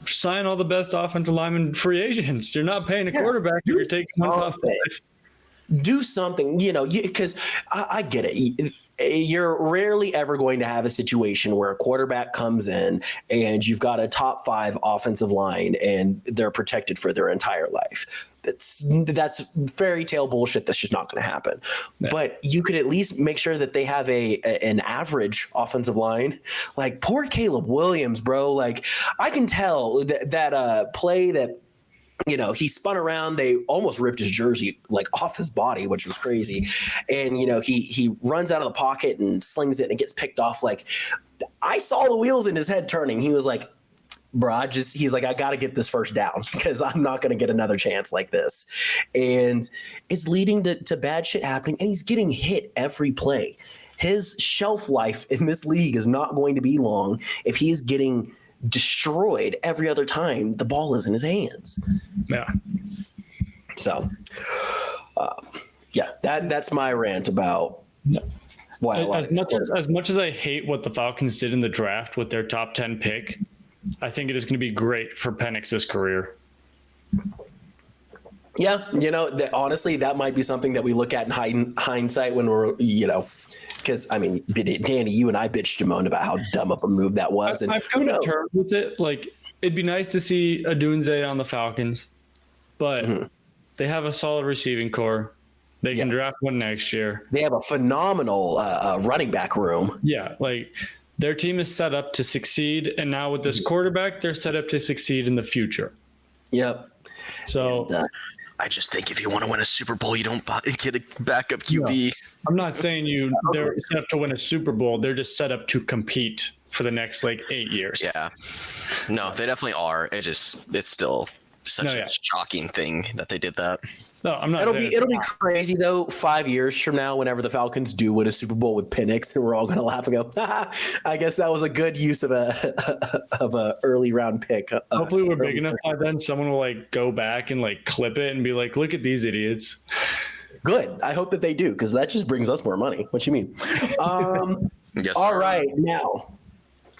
sign all the best offensive linemen free agents. You're not paying a quarterback if you're taking one top 5. Do something, because I get it. You're rarely ever going to have a situation where a quarterback comes in and you've got a top 5 offensive line and they're protected for their entire life. That's fairy tale bullshit. That's just not going to happen. Yeah. But you could at least make sure that they have an average offensive line. Like poor Caleb Williams, bro. Like I can tell that play that, he spun around. They almost ripped his jersey off his body, which was crazy. And, he runs out of the pocket and slings it and it gets picked off. I saw the wheels in his head turning. He was like, bro, he's like, I got to get this first down because I'm not going to get another chance like this. And it's leading to bad shit happening. And he's getting hit every play. His shelf life in this league is not going to be long if he's getting destroyed every other time the ball is in his hands. Yeah. So, that's my rant about why. As much as I hate what the Falcons did in the draft with their top 10 pick, I think it is going to be great for Penix's career. Yeah, honestly, that might be something that we look at in hindsight when we're, because, Danny, you and I bitched and moaned about how dumb of a move that was. And I've come to terms with it. It'd be nice to see Odunze on the Falcons, but they have a solid receiving core. They can draft one next year. They have a phenomenal running back room. Yeah, their team is set up to succeed, and now with this quarterback, they're set up to succeed in the future. Yep. So I just think if you want to win a Super Bowl, you don't get a backup QB. No, I'm not saying they're set up to win a Super Bowl. They're just set up to compete for the next 8 years. Yeah. No, they definitely are. It's still such a shocking thing that they did that. No, I'm not. It'll be crazy though. 5 years from now, whenever the Falcons do win a Super Bowl with Penix, and we're all gonna laugh and go, I guess that was a good use of a early round pick. Hopefully, we're big enough by then. Someone will go back and clip it and be like, "Look at these idiots." Good. I hope that they do, because that just brings us more money. What you mean? Yes, all right, now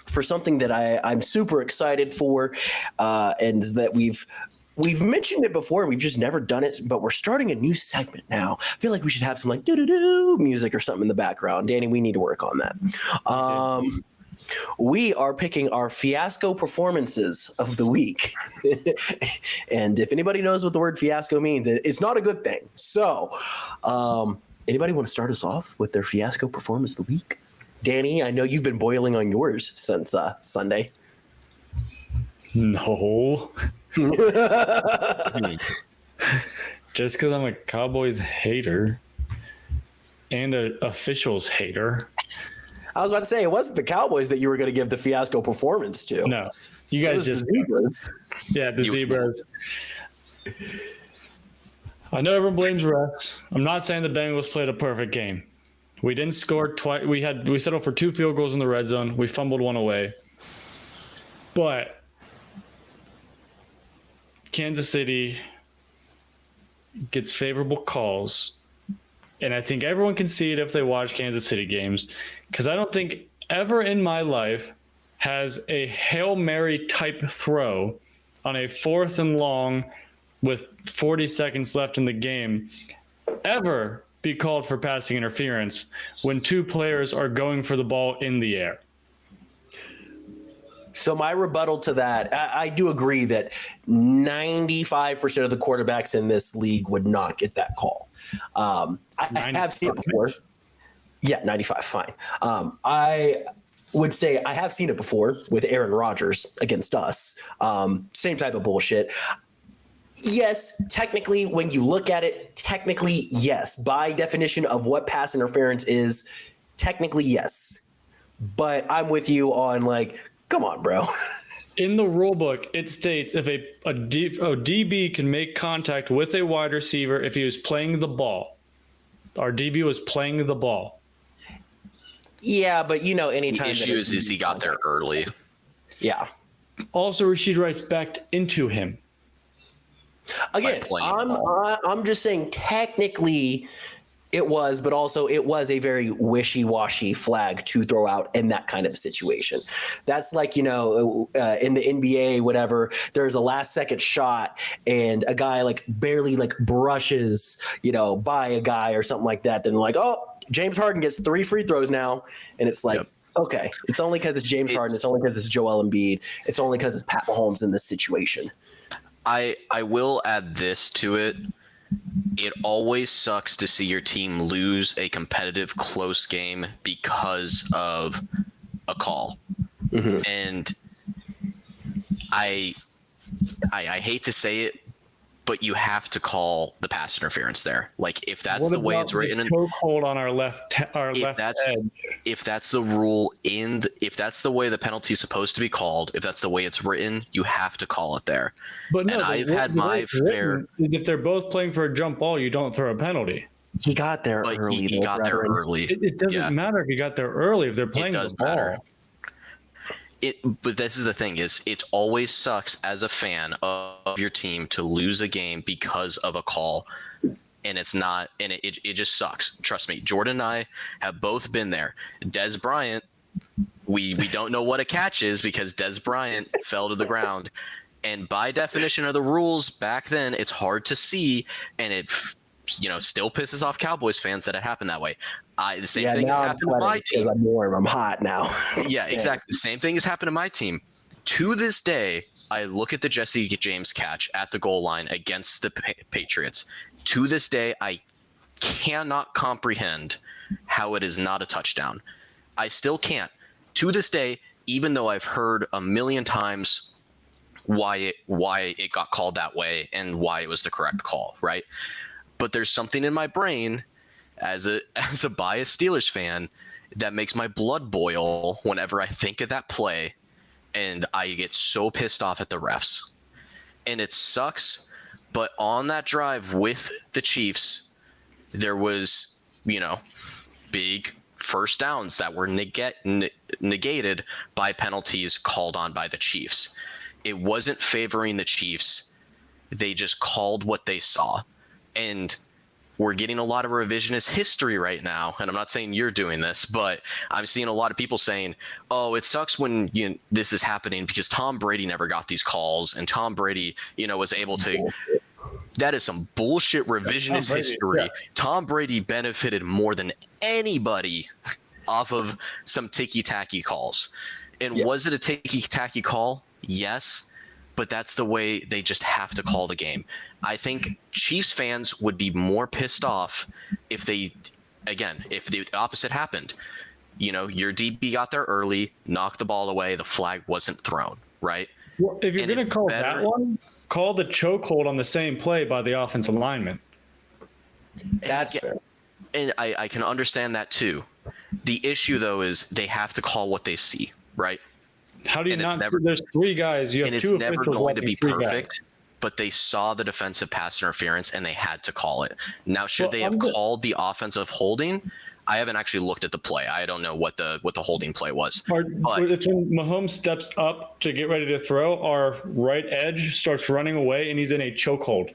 for something that I'm super excited for, and that we've mentioned it before, we've just never done it, but we're starting a new segment now. I feel like we should have some do-do-do music or something in the background. Danny, we need to work on that. We are picking our fiasco performances of the week. And if anybody knows what the word fiasco means, it's not a good thing. So anybody want to start us off with their fiasco performance of the week? Danny, I know you've been boiling on yours since Sunday. No. Just because I'm a Cowboys hater and an officials hater. I was about to say, it wasn't the Cowboys that you were going to give the fiasco performance to. No, you guys just the Zebras. Yeah, the Zebras. I know everyone blames refs. I'm not saying the Bengals played a perfect game. We didn't score twice. We settled for 2 field goals in the red zone. We fumbled one away. But Kansas City gets favorable calls. And I think everyone can see it if they watch Kansas City games. Because I don't think ever in my life has a Hail Mary type throw on a 4th and long with 40 seconds left in the game ever be called for passing interference when 2 players are going for the ball in the air. So my rebuttal to that, I do agree that 95% of the quarterbacks in this league would not get that call. I have seen it before. Yeah, 95, fine. I would say I have seen it before with Aaron Rodgers against us. Same type of bullshit. Yes, technically, when you look at it, technically, yes. By definition of what pass interference is, technically, yes. But I'm with you on come on, bro. In the rule book, it states if a DB can make contact with a wide receiver if he was playing the ball. Our DB was playing the ball. Yeah, but anytime. The issue is he got there early. Yeah. Also, Rashid Rice backed into him. Again, I'm just saying technically it was, but also it was a very wishy-washy flag to throw out in that kind of situation. That's in the NBA, whatever, there's a last-second shot and a guy barely brushes, by a guy or something like that. Then oh, James Harden gets 3 free throws now. And it's okay, it's only because it's James Harden. It's only because it's Joel Embiid. It's only because it's Pat Mahomes in this situation. I will add this to it. It always sucks to see your team lose a competitive close game because of a call. Mm-hmm. And I hate to say it, but you have to call the pass interference there. If that's the way it's written, chokehold on our left edge. If that's the rule if that's the way the penalty is supposed to be called, if that's the way it's written, you have to call it there. But no, and I've had my fair. If they're both playing for a jump ball, you don't throw a penalty. He got there early. He got there early. It doesn't matter if he got there early if they're playing the ball. Matter. But this is the thing: it always sucks as a fan of your team to lose a game because of a call, and it's not, and it just sucks. Trust me, Jordan and I have both been there. Des Bryant, we don't know what a catch is because Des Bryant fell to the ground, and by definition of the rules back then, it's hard to see, and it still pisses off Cowboys fans that it happened that way. The same thing has happened to my team. I'm warm. I'm hot now. Yeah, exactly. The same thing has happened to my team. To this day, I look at the Jesse James catch at the goal line against the Patriots. To this day, I cannot comprehend how it is not a touchdown. I still can't. To this day, even though I've heard a million times why it got called that way and why it was the correct call, right? But there's something in my brain as a biased Steelers fan that makes my blood boil whenever I think of that play, and I get so pissed off at the refs. And it sucks, but on that drive with the Chiefs, there was, big first downs that were negated by penalties called on by the Chiefs. It wasn't favoring the Chiefs. They just called what they saw. And we're getting a lot of revisionist history right now, and I'm not saying you're doing this, but I'm seeing a lot of people saying, "Oh, it sucks when this is happening because Tom Brady never got these calls, and Tom Brady, was able to." That is some bullshit revisionist history. Yeah. Tom Brady benefited more than anybody off of some ticky-tacky calls. And was it a ticky-tacky call? Yes. But that's the way they just have to call the game. I think Chiefs fans would be more pissed off if the opposite happened. Your DB got there early, knocked the ball away, the flag wasn't thrown, right? Well, if you're going to call that one, call the chokehold on the same play by the offensive lineman. That's fair. And I can understand that too. The issue, though, is they have to call what they see, right? How do you not see? There's three guys. You have two officials. And it's never going to be perfect, but they saw the defensive pass interference and they had to call it. Now, should they have called the offensive holding? I haven't actually looked at the play. I don't know what the holding play was. But it's when Mahomes steps up to get ready to throw, our right edge starts running away, and he's in a chokehold.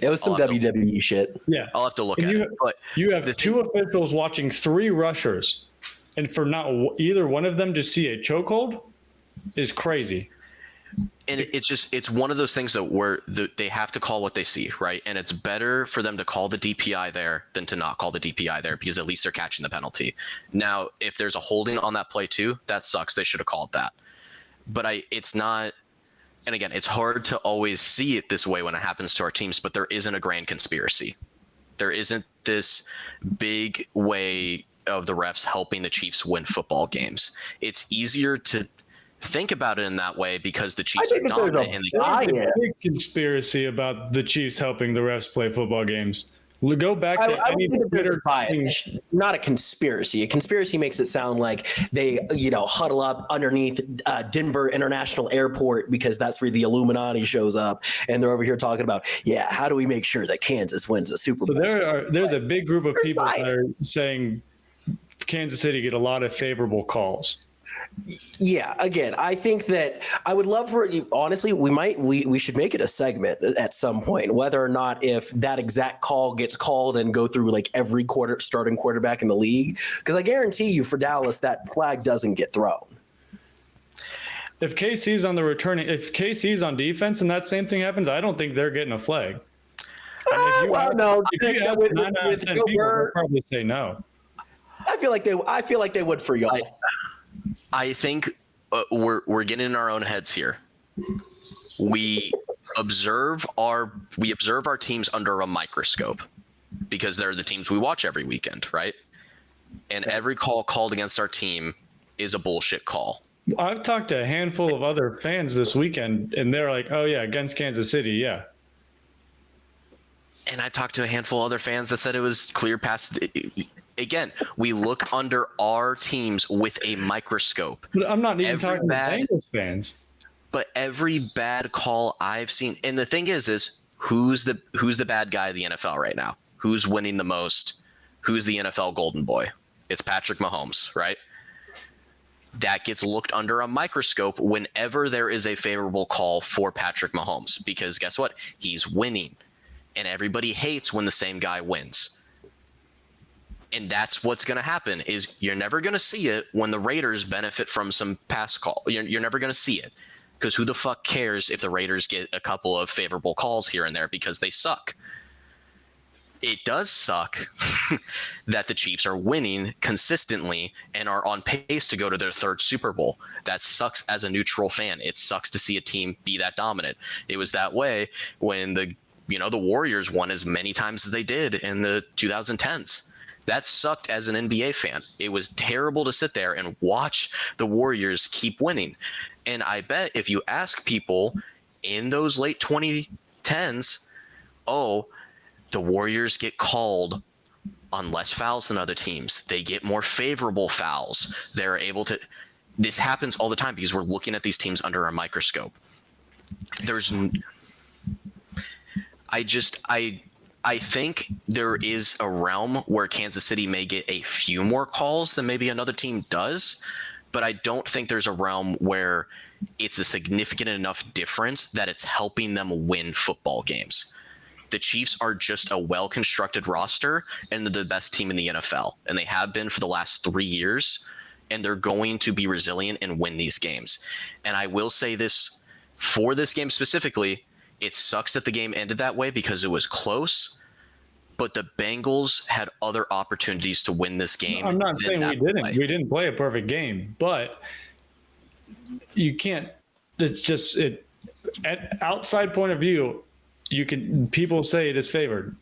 It was some WWE shit. Yeah, I'll have to look at it. But you have two officials watching three rushers, and for not either one of them to see a chokehold is crazy. And it's one of those things that they have to call what they see, right? And it's better for them to call the DPI there than to not call the DPI there, because at least they're catching the penalty. Now, if there's a holding on that play too, that sucks. They should have called that. But it's not. And again, it's hard to always see it this way when it happens to our teams, but there isn't a grand conspiracy. There isn't this big way of the refs helping the Chiefs win football games. It's easier to think about it in that way because the Chiefs are dominant in the game. There's a big conspiracy about the Chiefs helping the refs play football games. Go back to any Twitter bias, not a conspiracy. A conspiracy makes it sound like they, huddle up underneath Denver International Airport because that's where the Illuminati shows up, and they're over here talking about, how do we make sure that Kansas wins the Super Bowl? So there's a big group of people that are saying Kansas City get a lot of favorable calls. Yeah, again, I think that I would love for you. Honestly, we should make it a segment at some point, whether or not if that exact call gets called and go through like every starting quarterback in the league, because I guarantee you for Dallas that flag doesn't get thrown. If KC's on defense and that same thing happens, I don't think they're getting a flag. No. If you have 9 out of 10 people, they'll probably say no. I feel like they would for y'all. I think we're getting in our own heads here. We observe our teams under a microscope because they're the teams we watch every weekend, right? And every call called against our team is a bullshit call. I've talked to a handful of other fans this weekend, and they're like, "Oh yeah, against Kansas City, yeah." And I talked to a handful of other fans that said it was clear past. Again, we look under our teams with a microscope. But I'm not even talking to Bengals fans. But every bad call I've seen, and the thing is who's the bad guy of the NFL right now? Who's winning the most? Who's the NFL golden boy? It's Patrick Mahomes, right? That gets looked under a microscope whenever there is a favorable call for Patrick Mahomes, because guess what? He's winning, and everybody hates when the same guy wins. And that's what's going to happen is you're never going to see it when the Raiders benefit from some pass call. You're never going to see it because who the fuck cares if the Raiders get a couple of favorable calls here and there because they suck. It does suck that the Chiefs are winning consistently and are on pace to go to their third Super Bowl. That sucks as a neutral fan. It sucks to see a team be that dominant. It was that way when the Warriors won as many times as they did in the 2010s. That sucked as an NBA fan. It was terrible to sit there and watch the Warriors keep winning. And I bet if you ask people in those late 2010s, the Warriors get called on less fouls than other teams. They get more favorable fouls. They're able to. This happens all the time because we're looking at these teams under a microscope. I think there is a realm where Kansas City may get a few more calls than maybe another team does, but I don't think there's a realm where it's a significant enough difference that it's helping them win football games. The Chiefs are just a well-constructed roster, and they're the best team in the NFL, and they have been for the last 3 years, and they're going to be resilient and win these games. And I will say this, for this game specifically, it sucks that the game ended that way because it was close, but the Bengals had other opportunities to win this game. I'm not saying we didn't. We didn't play a perfect game, but you can't. It's just it. At outside point of view, people say it is favored.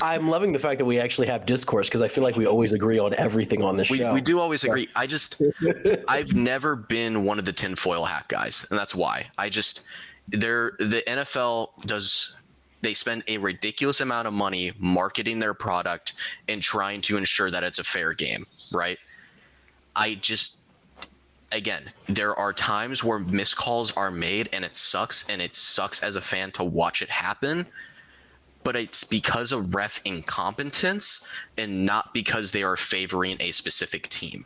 I'm loving the fact that we actually have discourse because I feel like we always agree on everything on this show. We do always agree. I've never been one of the tinfoil hat guys, and that's why. The NFL they spend a ridiculous amount of money marketing their product and trying to ensure that it's a fair game, right? Again, there are times where missed calls are made and it sucks as a fan to watch it happen. But it's because of ref incompetence and not because they are favoring a specific team.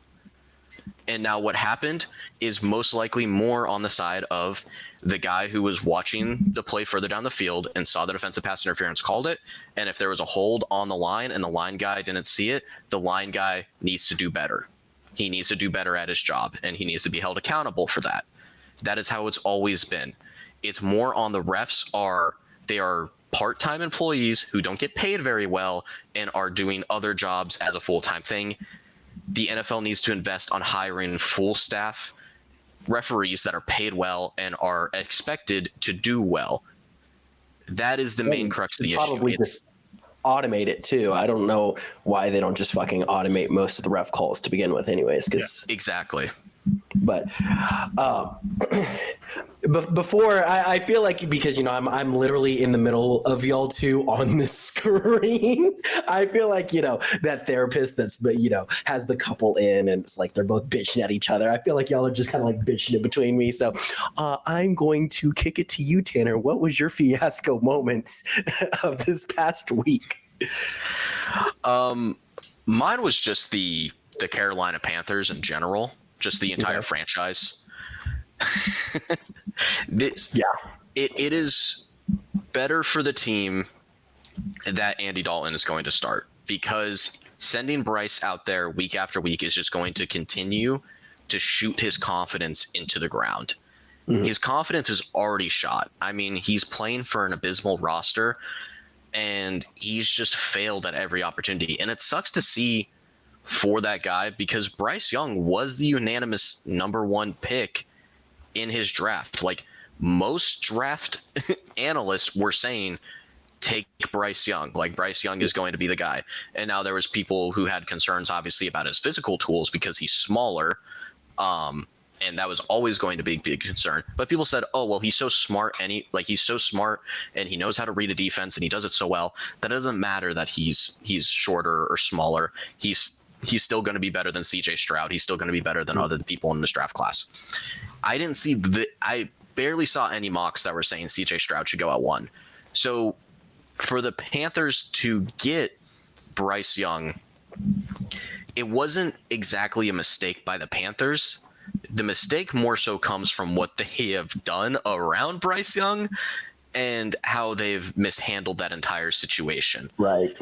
And now what happened is most likely more on the side of the guy who was watching the play further down the field and saw the defensive pass interference, called it. And if there was a hold on the line and the line guy didn't see it, the line guy needs to do better. He needs to do better at his job, and he needs to be held accountable for that. That is how it's always been. It's more on the refs they are part-time employees who don't get paid very well and are doing other jobs as a full-time thing. The NFL needs to invest on hiring full staff referees that are paid well and are expected to do well. That is the main crux of the issue. Probably just automate it too. I don't know why they don't just fucking automate most of the ref calls to begin with anyways. Exactly. But before I feel like, because I'm literally in the middle of y'all two on the screen, I feel like that therapist that's has the couple in and it's like they're both bitching at each other. I feel like y'all are just kind of like bitching in between me. So I'm going to kick it to you, Tanner. What was your fiasco moment of this past week? Mine was just the Carolina Panthers in general. Just the entire franchise. It is better for the team that Andy Dalton is going to start, because sending Bryce out there week after week is just going to continue to shoot his confidence into the ground. Mm-hmm. His confidence is already shot. I mean, he's playing for an abysmal roster, and he's just failed at every opportunity. And it sucks to see for that guy, because Bryce Young was the unanimous number one pick in his draft. Like, most draft analysts were saying, take Bryce Young. Like, Bryce Young is going to be the guy. And now there was people who had concerns, obviously, about his physical tools because he's smaller. And that was always going to be a big concern. But people said, oh, well, he's so smart, and he's so smart and he knows how to read a defense and he does it so well that it doesn't matter that he's shorter or smaller. He's still going to be better than CJ Stroud. He's still going to be better than other people in this draft class. I barely saw any mocks that were saying CJ Stroud should go at 1. So for the Panthers to get Bryce Young, it wasn't exactly a mistake by the Panthers. The mistake more so comes from what they have done around Bryce Young and how they've mishandled that entire situation. Right.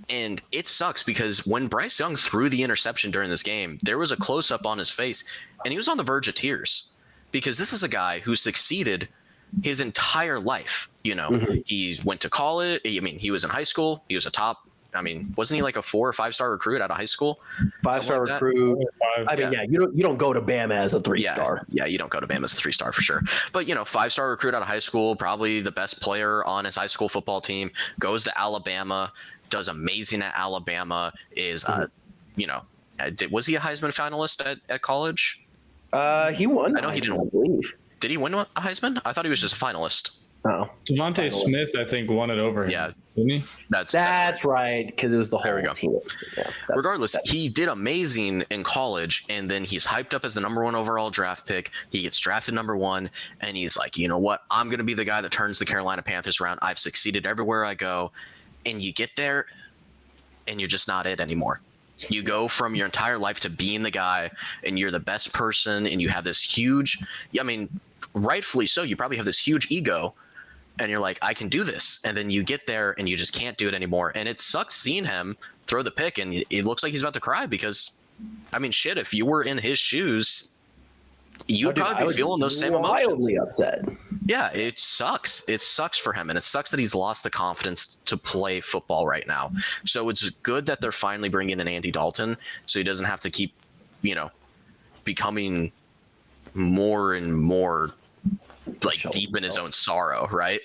And it sucks because when Bryce Young threw the interception during this game, there was a close-up on his face, and he was on the verge of tears, because this is a guy who succeeded his entire life. Mm-hmm. He went to college. I mean, he was in high school. He was wasn't he like a 4 or 5-star recruit out of high school? 5-star recruit. You don't go to Bama as a 3-star. Yeah, you don't go to Bama as a 3-star for sure. But 5-star recruit out of high school, probably the best player on his high school football team, goes to Alabama, does amazing at Alabama, is was he a Heisman finalist at college? He won. I know he didn't. I believe. Did he win a Heisman? I thought he was just a finalist. Oh, Devontae Smith, I think, won it over him. Yeah. Didn't he? that's right, because it was the There we whole go. team. Yeah, Regardless, he did amazing in college, and then he's hyped up as the number 1 overall draft pick. He gets drafted number 1, and he's like, you know what? I'm going to be the guy that turns the Carolina Panthers around. I've succeeded everywhere I go. And you get there, and you're just not it anymore. You go from your entire life to being the guy, and you're the best person, and you have this huge, I mean, rightfully so, you probably have this huge ego, and you're like, I can do this. And then you get there, and you just can't do it anymore. And it sucks seeing him throw the pick, and it looks like he's about to cry because, I mean, shit, if you were in his shoes, you'd probably be feeling those same emotions. Wildly upset. Yeah, it sucks. It sucks for him, and it sucks that he's lost the confidence to play football right now. So it's good that they're finally bringing in Andy Dalton, so he doesn't have to keep, becoming more and more deep in his own sorrow, right?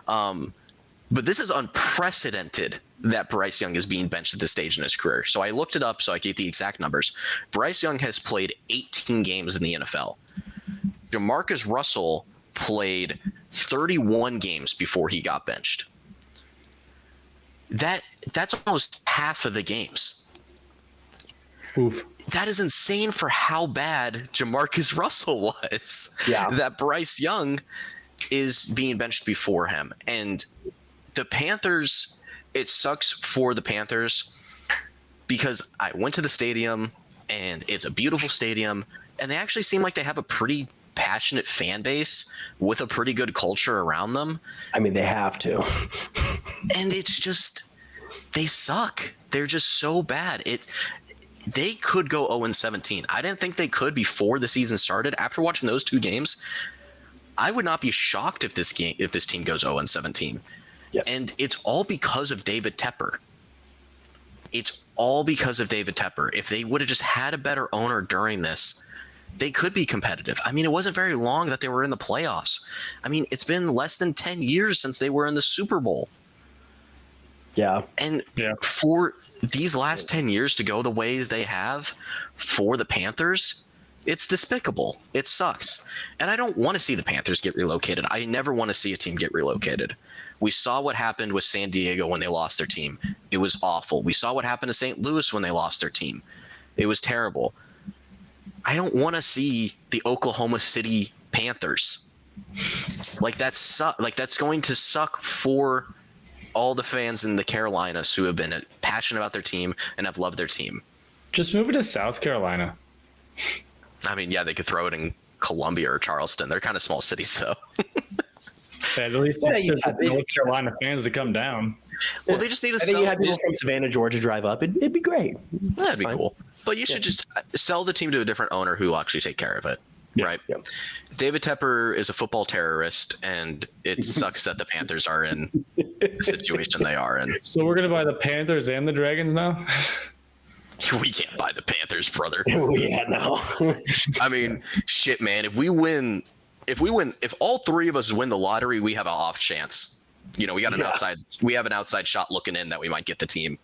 But this is unprecedented that Bryce Young is being benched at this stage in his career. So I looked it up so I get the exact numbers. Bryce Young has played 18 games in the NFL. Jamarcus Russell played 31 games before he got benched. That's almost half of the games. Oof. That is insane for how bad Jamarcus Russell was. Yeah. That Bryce Young is being benched before him. And the Panthers, it sucks for the Panthers because I went to the stadium and it's a beautiful stadium and they actually seem like they have a pretty passionate fan base with a pretty good culture around them. I mean, they have to. And it's just, they suck. They're just so bad. They could go 0-17. I didn't think they could before the season started. After watching those 2 games, I would not be shocked if this team goes 0-17. Yep. And it's all because of David Tepper. It's all because of David Tepper. If they would have just had a better owner during this, they could be competitive. I mean, it wasn't very long that they were in the playoffs. I mean, it's been less than 10 years since they were in the Super Bowl. Yeah. And for these last 10 years to go the ways they have for the Panthers, it's despicable. It sucks. And I don't want to see the Panthers get relocated. I never want to see a team get relocated. We saw what happened with San Diego when they lost their team. It was awful. We saw what happened to St. Louis when they lost their team. It was terrible. I don't want to see the Oklahoma City Panthers. That's going to suck for all the fans in the Carolinas who have been passionate about their team and have loved their team. Just move it to South Carolina. I mean, yeah, they could throw it in Columbia or Charleston. They're kind of small cities, though. At least there's North Carolina fans to come down. Well, they just need to I think you have people from Savannah, Georgia drive up. It'd be great. That'd be cool. But you should just sell the team to a different owner who will actually take care of it. Right. Yep. David Tepper is a football terrorist, and it sucks that the Panthers are in the situation they are in. So we're going to buy the Panthers and the Dragons now? We can't buy the Panthers, brother. Yeah, no. I mean, shit, man. If all 3 of us win the lottery, we have an off chance. We got an outside shot looking in that we might get the team.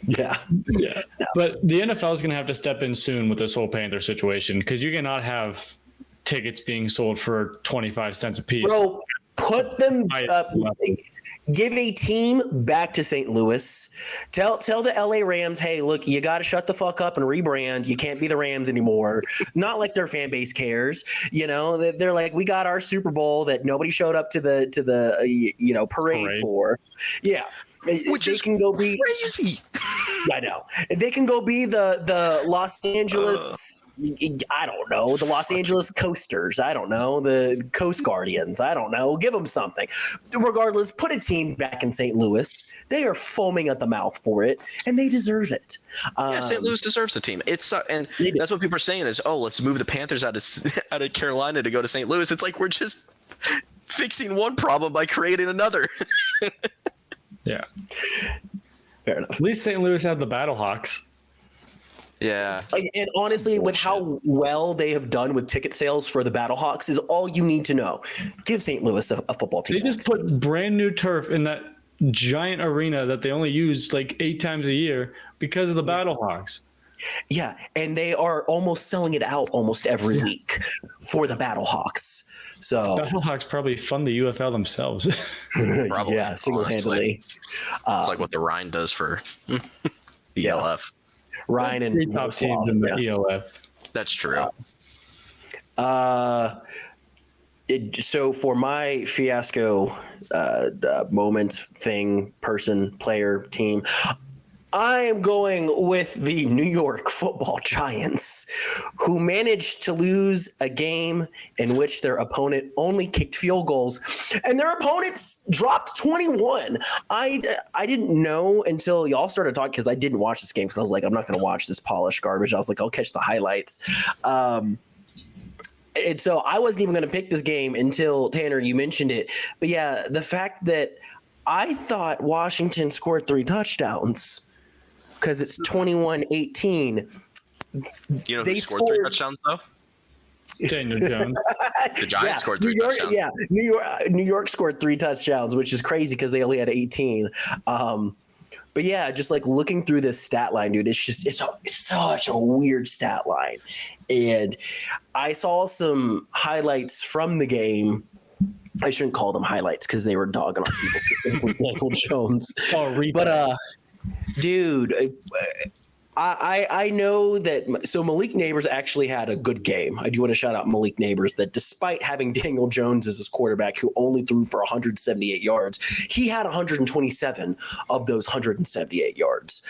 Yeah. Yeah. But the NFL is going to have to step in soon with this whole Panther situation because you cannot have tickets being sold for 25 cents a piece. Bro, put them give a team back to St. Louis. Tell the LA Rams, hey, look, you got to shut the fuck up and rebrand. You can't be the Rams anymore. Not like their fan base cares. They're like, we got our Super Bowl that nobody showed up to the parade for. Yeah. Which they can go be crazy. I know. They can go be the Los Angeles, I don't know, the Los Angeles Coasters. I don't know, the Coast Guardians. I don't know. Give them something. Regardless, put a team back in St. Louis. They are foaming at the mouth for it, and they deserve it. St. Louis deserves a team. And that's what people are saying is, let's move the Panthers out of Carolina to go to St. Louis. It's like we're just fixing one problem by creating another. Yeah. Fair enough. At least St. Louis had the Battlehawks. Yeah. And honestly, with how well they have done with ticket sales for the Battlehawks is all you need to know. Give St. Louis a football team. They just put brand new turf in that giant arena that they only use like 8 times a year because of the Battlehawks. Yeah, and they are almost selling it out almost every week for the Battlehawks. So Battlehawks probably fund the UFL themselves. Probably, yeah, single-handedly. It's like what the Rhine does for the ELF. Ryan and Three top teams in the ELF. That's true. So for my fiasco moment, thing, person, player, team, I am going with the New York Football Giants, who managed to lose a game in which their opponent only kicked field goals, and their opponents dropped 21. I didn't know until y'all started talking, because I didn't watch this game, because I was like, I'm not going to watch this polished garbage. I was like, I'll catch the highlights. And so I wasn't even going to pick this game until, Tanner, you mentioned it. But yeah, the fact that I thought Washington scored 3 touchdowns, because it's 21-18. Do you know who scored 3 touchdowns, though? Daniel Jones. The Giants scored 3 touchdowns. Yeah, New York scored 3 touchdowns, which is crazy because they only had 18. But yeah, just like looking through this stat line, dude, it's such a weird stat line. And I saw some highlights from the game. I shouldn't call them highlights because they were dogging on people, specifically Daniel Jones. But dude, I know that. So Malik Neighbors actually had a good game. I do want to shout out Malik Neighbors, that despite having Daniel Jones as his quarterback, who only threw for 178 yards, he had 127 of those 178 yards.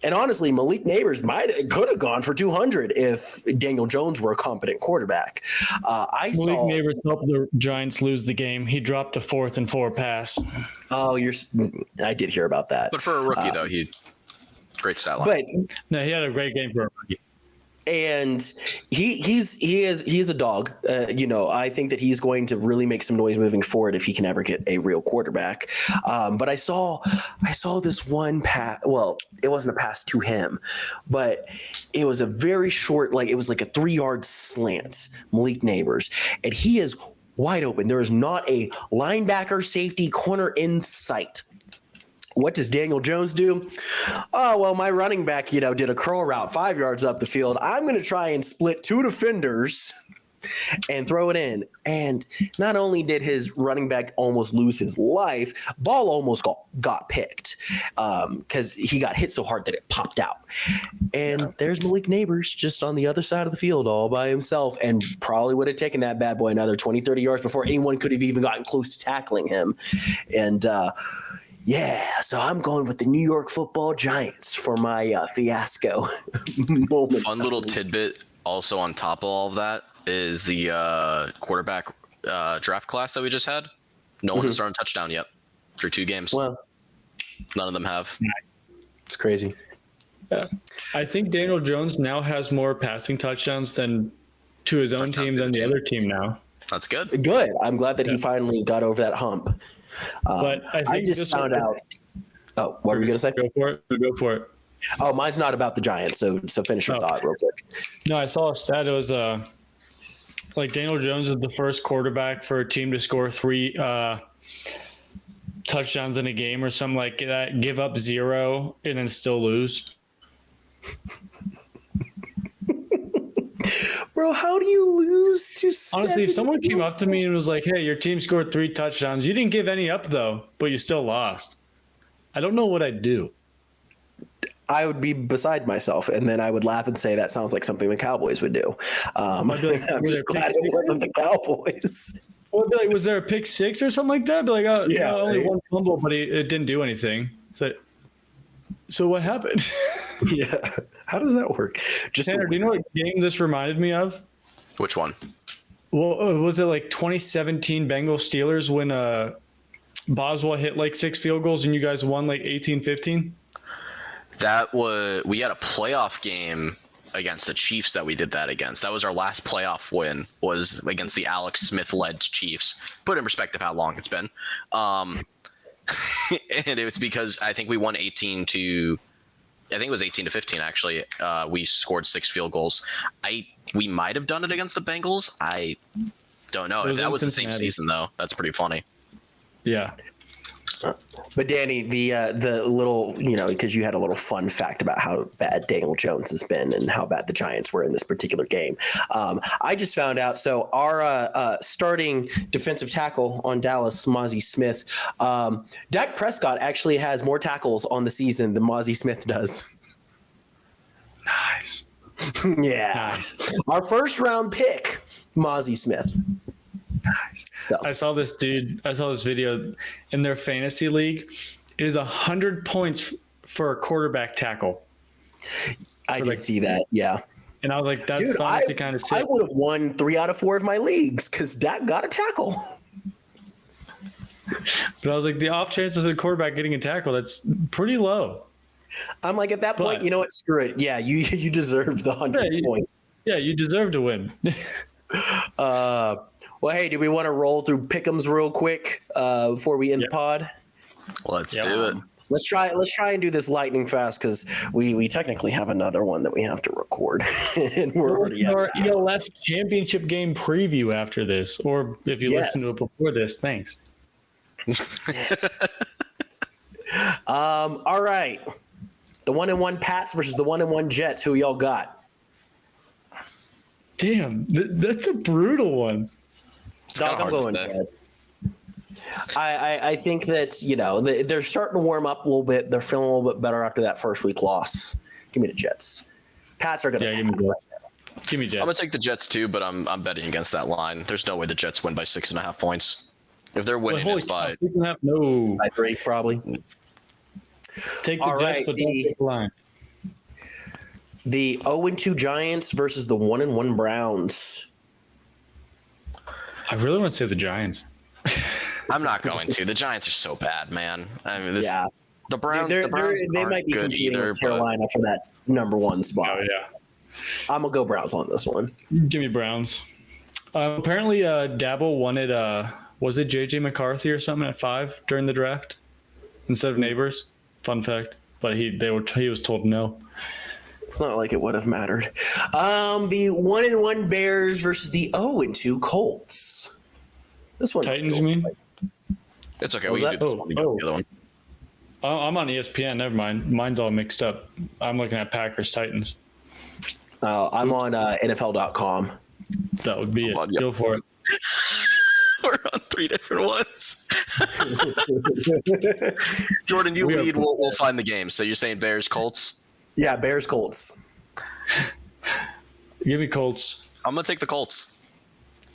And honestly, Malik Neighbors could have gone for 200 if Daniel Jones were a competent quarterback. Malik Neighbors helped the Giants lose the game. He dropped a 4th and 4 pass. Oh, I did hear about that. But for a rookie, though, great stat line. But no, he had a great game for a rookie. And he is a dog. I think that he's going to really make some noise moving forward if he can ever get a real quarterback. But I saw this one pass. Well, it wasn't a pass to him, but it was a very short, it was like a 3-yard slant, Malik Neighbors, and he is wide open. There is not a linebacker, safety, corner in sight. What does Daniel Jones do? Oh, well, my running back, did a curl route 5 yards up the field. I'm going to try and split 2 defenders and throw it in. And not only did his running back almost lose his life, ball almost got picked because he got hit so hard that it popped out. And there's Malik Neighbors just on the other side of the field all by himself, and probably would have taken that bad boy another 20, 30 yards before anyone could have even gotten close to tackling him. And, yeah, so I'm going with the New York Football Giants for my fiasco moment. One little tidbit also on top of all of that is the quarterback draft class that we just had. No one has thrown a touchdown yet through 2 games. Well, none of them have. It's crazy. Yeah. I think Daniel Jones now has more passing touchdowns than to his own team than the other team now. That's good. Good. I'm glad that he finally got over that hump. But I think I just found out. Oh, what were you going to say? Go for it. Oh, mine's not about the Giants. So finish your thought real quick. No, I saw a stat. It was Daniel Jones is the first quarterback for a team to score 3 touchdowns in a game or something like that, give up 0 and then still lose. Bro, how do you lose to Honestly, if someone came up to me and was like, hey, your team scored 3 touchdowns. You didn't give any up, though, but you still lost. I don't know what I'd do. I would be beside myself, and then I would laugh and say that sounds like something the Cowboys would do. I'm just glad it wasn't the Cowboys. Well, I'd be like, was there a pick 6 or something like that? I'd be like, oh, yeah, only one fumble, but it didn't do anything. So what happened? Yeah. How does that work? Tanner, do you know what game this reminded me of? Which one? Well, was it 2017 Bengals Steelers when Boswell hit 6 field goals and you guys won 18-15? We had a playoff game against the Chiefs that we did that against. That was our last playoff win, was against the Alex Smith-led Chiefs. Put in perspective how long it's been. And it was because I think we won 18-15 actually. We scored 6 field goals. We might have done it against the Bengals. I don't know. If that was the same season though, that's pretty funny. Yeah. But Danny, the little, because you had a little fun fact about how bad Daniel Jones has been and how bad the Giants were in this particular game. I just found out. So our starting defensive tackle on Dallas, Mozzie Smith, Dak Prescott actually has more tackles on the season than Mozzie Smith does. Nice. Yeah. Nice. Our first round pick, Mozzie Smith. Nice. So. I saw this video in their fantasy league. It is 100 points for a quarterback tackle. I did see that. Yeah. And I was like, that's honestly kind of sick. I would have won 3 out of 4 of my leagues because Dak got a tackle. But I was like, the off chances of a quarterback getting a tackle, that's pretty low. I'm like, at that point, you know what? Screw it. Yeah, you deserve the 100 points. Yeah, you deserve to win. Well, hey, do we want to roll through pick'ems real quick before we end the pod? Let's do it. Let's try and do this lightning fast because we technically have another one that we have to record, and we're already at our ELF championship game preview after this, or if you listen to it before this, thanks. All right, the 1-1 Pats versus the 1-1 Jets. Who y'all got? Damn, that's a brutal one. Dog, I'm going Jets. I think that, they're starting to warm up a little bit. They're feeling a little bit better after that first week loss. Give me the Jets. Pats are going to give me Jets. I'm going to take the Jets too, but I'm betting against that line. There's no way the Jets win by 6.5 points. If they're winning, it's by 6.5. By 3, probably. Take the Jets, but don't take the line. The 0-2 Giants versus the 1-1 Browns. I really want to say the Giants. I'm not going to. The Giants are so bad, man. I mean, the Browns. They might be competing with Carolina for that number 1 spot. Oh yeah, I'm gonna go Browns on this one. Give me Browns. Apparently, Dabble wanted was it JJ McCarthy or something at 5 during the draft instead of Neighbors? Fun fact, but he was told no. It's not like it would have mattered. The 1-1 Bears versus the 0-2 Colts. This one. Titans, you mean? It's okay. We can do the other one. I'm on ESPN. Never mind. Mine's all mixed up. I'm looking at Packers Titans. I'm on NFL.com. That would be it. Go for it. We're on 3 different ones. Jordan, you lead. We'll find the game. So you're saying Bears Colts? Yeah, Bears Colts. Give me Colts. I'm gonna take the Colts.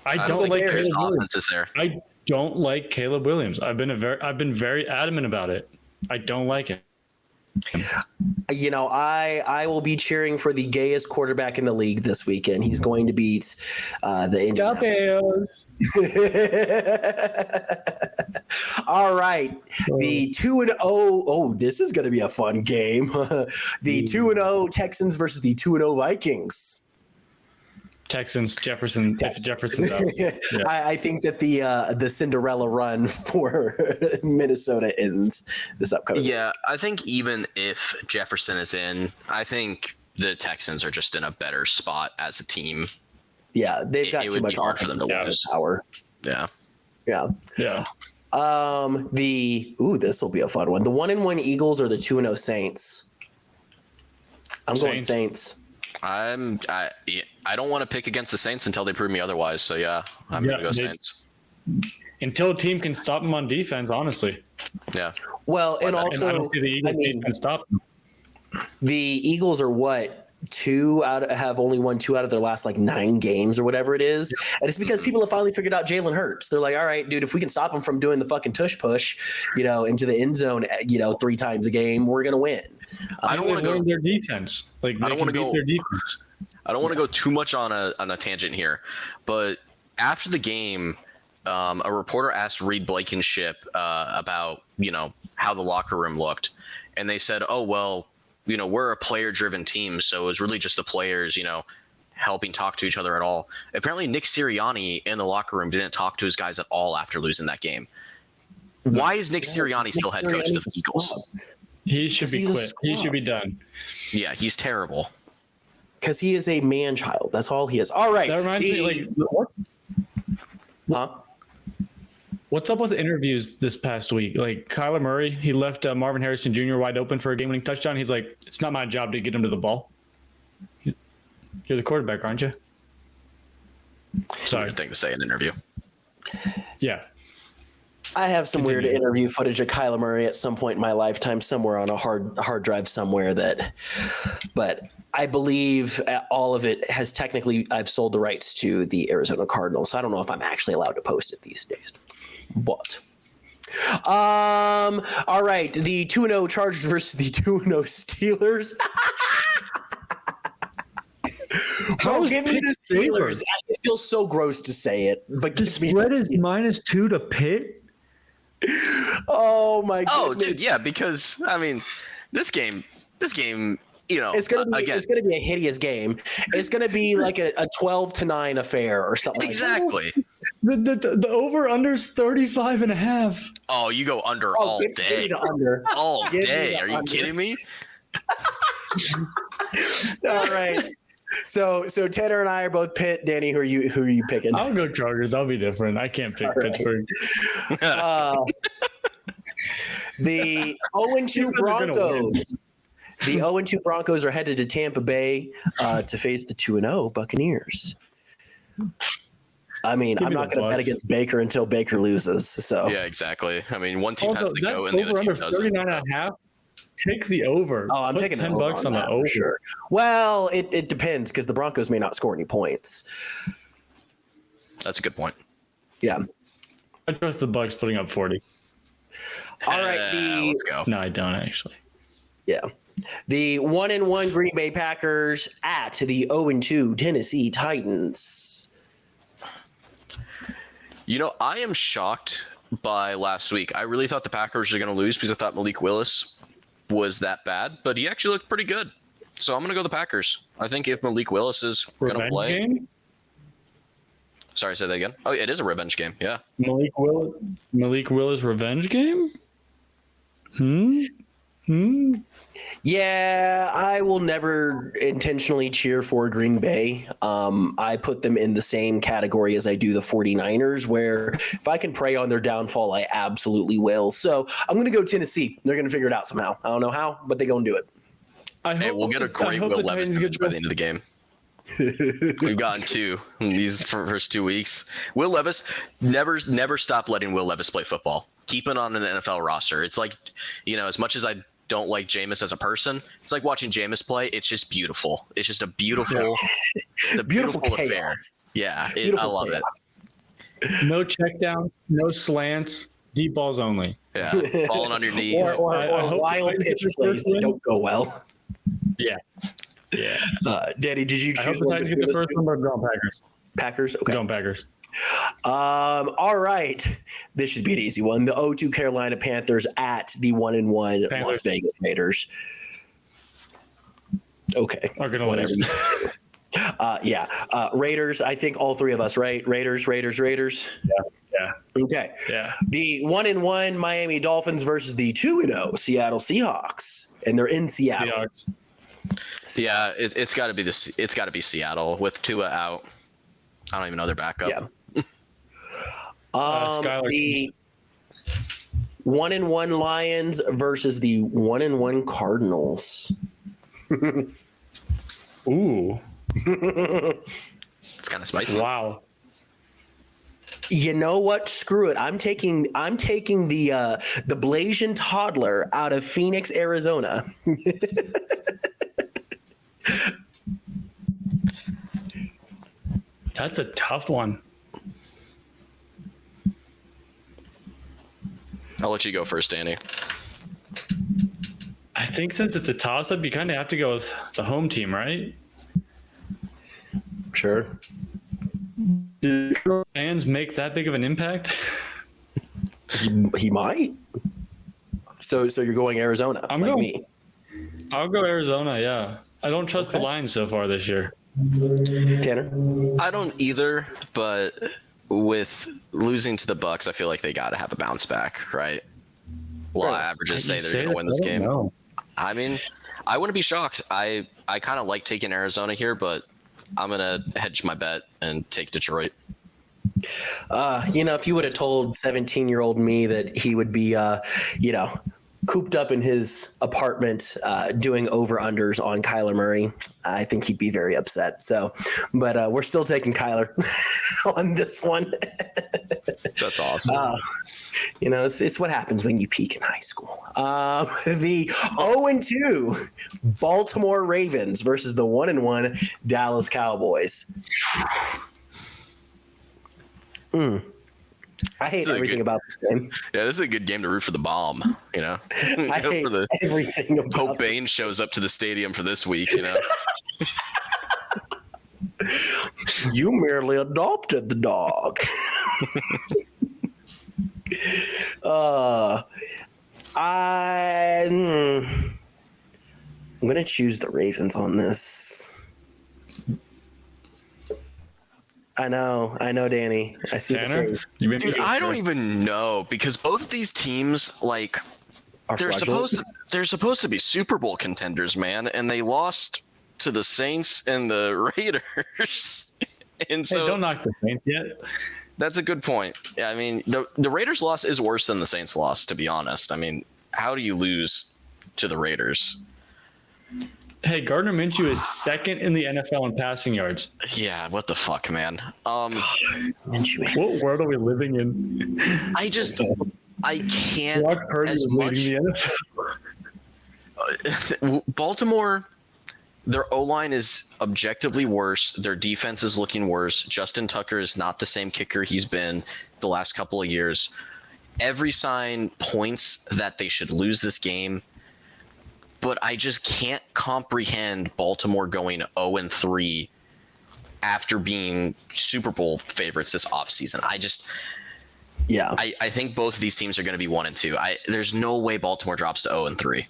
I don't like Caleb Williams. I don't like Caleb Williams. I've been very adamant about it. I don't like it. I will be cheering for the gayest quarterback in the league this weekend. He's going to beat the Indianapolis. All right. The 2-0. Oh, this is going to be a fun game. The 2-0 Texans versus the 2-0 Vikings. Texans, Jefferson's out. Yeah. I think that the Cinderella run for Minnesota ends this upcoming week. I think even if Jefferson is in, I think the Texans are just in a better spot as a team. Yeah, they've got too much hard for them to lose. Power. Yeah. This will be a fun one. The 1-1 Eagles or the 2-0 Saints. I'm going Saints. I don't want to pick against the Saints until they prove me otherwise. So I'm gonna go Saints. Until a team can stop them on defense, honestly. Yeah. Well, and also, I don't see the Eagles can stop them. The Eagles are have only won 2 out of their last 9 games or whatever it is, and it's because people have finally figured out Jalen Hurts. They're like, all right, dude, if we can stop him from doing the fucking tush push, into the end zone, 3 times a game, we're gonna win. I don't want to go their defense. I don't want to go their defense. I don't want to go too much on a tangent here, but after the game, a reporter asked Reed Blankenship about how the locker room looked, and they said, "Oh well, we're a player-driven team, so it was really just the players, helping talk to each other at all." Apparently, Nick Sirianni in the locker room didn't talk to his guys at all after losing that game. Why is Nick Sirianni still head coach of the Eagles? He should be quit. He should be done. Yeah, he's terrible. Because he is a man-child. That's all he is. All right. That reminds me, Huh? What's up with interviews this past week? Like Kyler Murray, he left Marvin Harrison Jr. wide open for a game-winning touchdown. He's like, it's not my job to get him to the ball. You're the quarterback, aren't you? Sorry. Weird thing to say in an interview. Yeah. I have some weird interview footage of Kyler Murray at some point in my lifetime, somewhere on a hard drive somewhere but I believe all of it has technically, I've sold the rights to the Arizona Cardinals. So I don't know if I'm actually allowed to post it these days. But all right, the 2-0 Chargers versus the 2-0 Steelers. Give me the Steelers. It feels so gross to say it, but the spread is -2 to Pitt. Oh my goodness. Oh, dude, yeah, because I mean, this game, it's gonna be a hideous game. It's gonna be like a 12-9 affair or something. Exactly. Like that. The over under's 35.5. Oh, you go under all day. Give me the under. All day. Are you kidding me? All right. So Tanner and I are both Pitt. Danny, who are you picking? I'll go Chargers. I'll be different. I can't pick Pittsburgh. The 0-2 Broncos. The 0-2 Broncos are headed to Tampa Bay to face the 2-0 Buccaneers. I mean, I'm not going to bet against Baker until Baker loses. So yeah, exactly. I mean, one team has to go and the other team doesn't. 39.5. Take the over. Oh, I'm taking $10 on the over. Sure. Well, it depends because the Broncos may not score any points. That's a good point. Yeah. I trust the Bucs putting up 40. All right. Let's go. No, I don't actually. Yeah. The 1-1 Green Bay Packers at the 0-2 Tennessee Titans. You know, I am shocked by last week. I really thought the Packers were going to lose because I thought Malik Willis was that bad, but he actually looked pretty good. So I'm going to go the Packers. I think if Malik Willis is going to play. Game? Sorry, say that again. Oh, it is a revenge game. Yeah. Malik Willis revenge game? Yeah, I will never intentionally cheer for Green Bay. I put them in the same category as I do the 49ers, where if I can prey on their downfall, I absolutely will. So I'm going to go Tennessee. They're going to figure it out somehow. I don't know how, but they're going to do it. We'll get a great Will Levis image by the end of the game. We've gotten two in these first 2 weeks. Will Levis, never stop letting Will Levis play football. Keep it on an NFL roster. It's like, as much as I don't like Jameis as a person, it's like watching Jameis play. It's just beautiful. It's just a beautiful, beautiful affair. Yeah, I love it. No checkdowns, no slants, deep balls only. Yeah, falling on your knees. or wild pitch plays that don't go well. Yeah. Yeah. Danny, did you choose? I hope the Titans get the first one, but going Packers. Packers? Okay. Going Packers. All right. This should be an easy one. The 0-2 Carolina Panthers at the 1-1 Las Vegas Raiders. Okay. Are going to lose. Yeah. Raiders, I think all three of us, right? Raiders. Yeah. Okay. Yeah. The 1-1 Miami Dolphins versus the 2-0 Seattle Seahawks. And they're in Seattle. Seahawks. Yeah, it's got to be It's got to be Seattle with Tua out. I don't even know their backup. Yeah. The 1-1 Lions versus the 1-1 Cardinals. Ooh. It's kind of spicy. Wow. You know what? Screw it. I'm taking the Blasian toddler out of Phoenix, Arizona. That's a tough one. I'll let you go first, Danny. I think since it's a toss-up, you kind of have to go with the home team, right? Sure. Do fans make that big of an impact? He might. So you're going Arizona? I'm going me. I'll go Arizona. Yeah, I don't trust the Lions so far this year. Tanner? I don't either, but with losing to the Bucs, I feel like they got to have a bounce back, right? Well, averages say they're going to win this game. Know. I mean, I wouldn't be shocked. I kind of like taking Arizona here, but I'm going to hedge my bet and take Detroit. If you would have told 17-year-old me that he would be, cooped up in his apartment doing over-unders on Kyler Murray, I think he'd be very upset. So, but we're still taking Kyler on this one. That's awesome. It's what happens when you peak in high school. The 0-2 Baltimore Ravens versus the 1-1 Dallas Cowboys. I hate everything about this game. Yeah, this is a good game to root for the bomb. I hate everything about Hope Bain shows up to the stadium for this week. You merely adopted the dog. I'm gonna choose the Ravens on this. I know, Danny. I see Tanner? the Dude, I don't even know because both of these teams they're supposed to be Super Bowl contenders, man, and they lost to the Saints and the Raiders. And so don't knock the Saints yet. That's a good point. Yeah, I mean, the Raiders' loss is worse than the Saints' loss, to be honest. I mean, how do you lose to the Raiders? Hey, Gardner Minshew is second in the NFL in passing yards. Yeah, what the fuck, man? What world are we living in? I can't. Brock Purdy is leading the NFL. Baltimore, their O-line is objectively worse. Their defense is looking worse. Justin Tucker is not the same kicker he's been the last couple of years. Every sign points that they should lose this game. But I just can't comprehend Baltimore going 0-3 after being Super Bowl favorites this offseason. I think both of these teams are going to be 1-2. There's no way Baltimore drops to 0-3.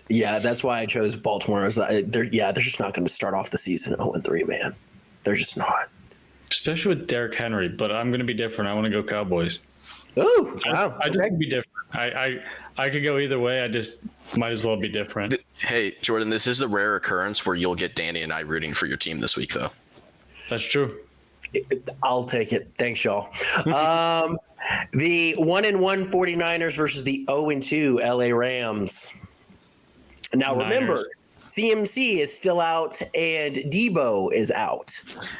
Yeah, that's why I chose Baltimore. They're just not going to start off the season 0-3, man. They're just not. Especially with Derrick Henry, but I'm going to be different. I want to go Cowboys. Oh, wow. I just want to be different. I could go either way. I just might as well be different. Hey, Jordan, this is the rare occurrence where you'll get Danny and I rooting for your team this week, though. That's true. I'll take it. Thanks, y'all. The 1-1 49ers versus the 0-2 LA Rams. Now, remember, CMC is still out and Debo is out.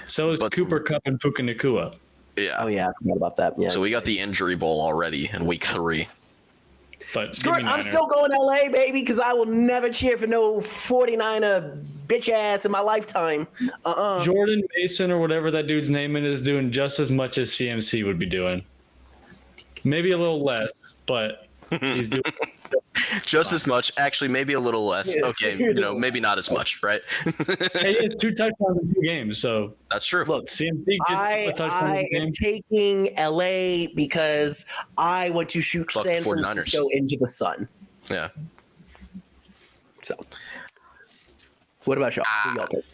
So is Cooper Kupp and Puka Nacua. Yeah. Oh, yeah. I forgot about that. Yeah. So we got the injury bowl already in week 3. But I'm still going LA, baby, because I will never cheer for no 49er bitch ass in my lifetime. Jordan Mason or whatever that dude's name is doing just as much as CMC would be doing. Maybe a little less, but he's doing just as much. Actually, maybe a little less. Okay, maybe not as much, right? Hey, he has 2 touchdowns in 2 games, so that's true. Look, CMC gets a touchdown. I am taking LA because I want to shoot San Francisco into the sun. Yeah. So, what about y'all? Who y'all take?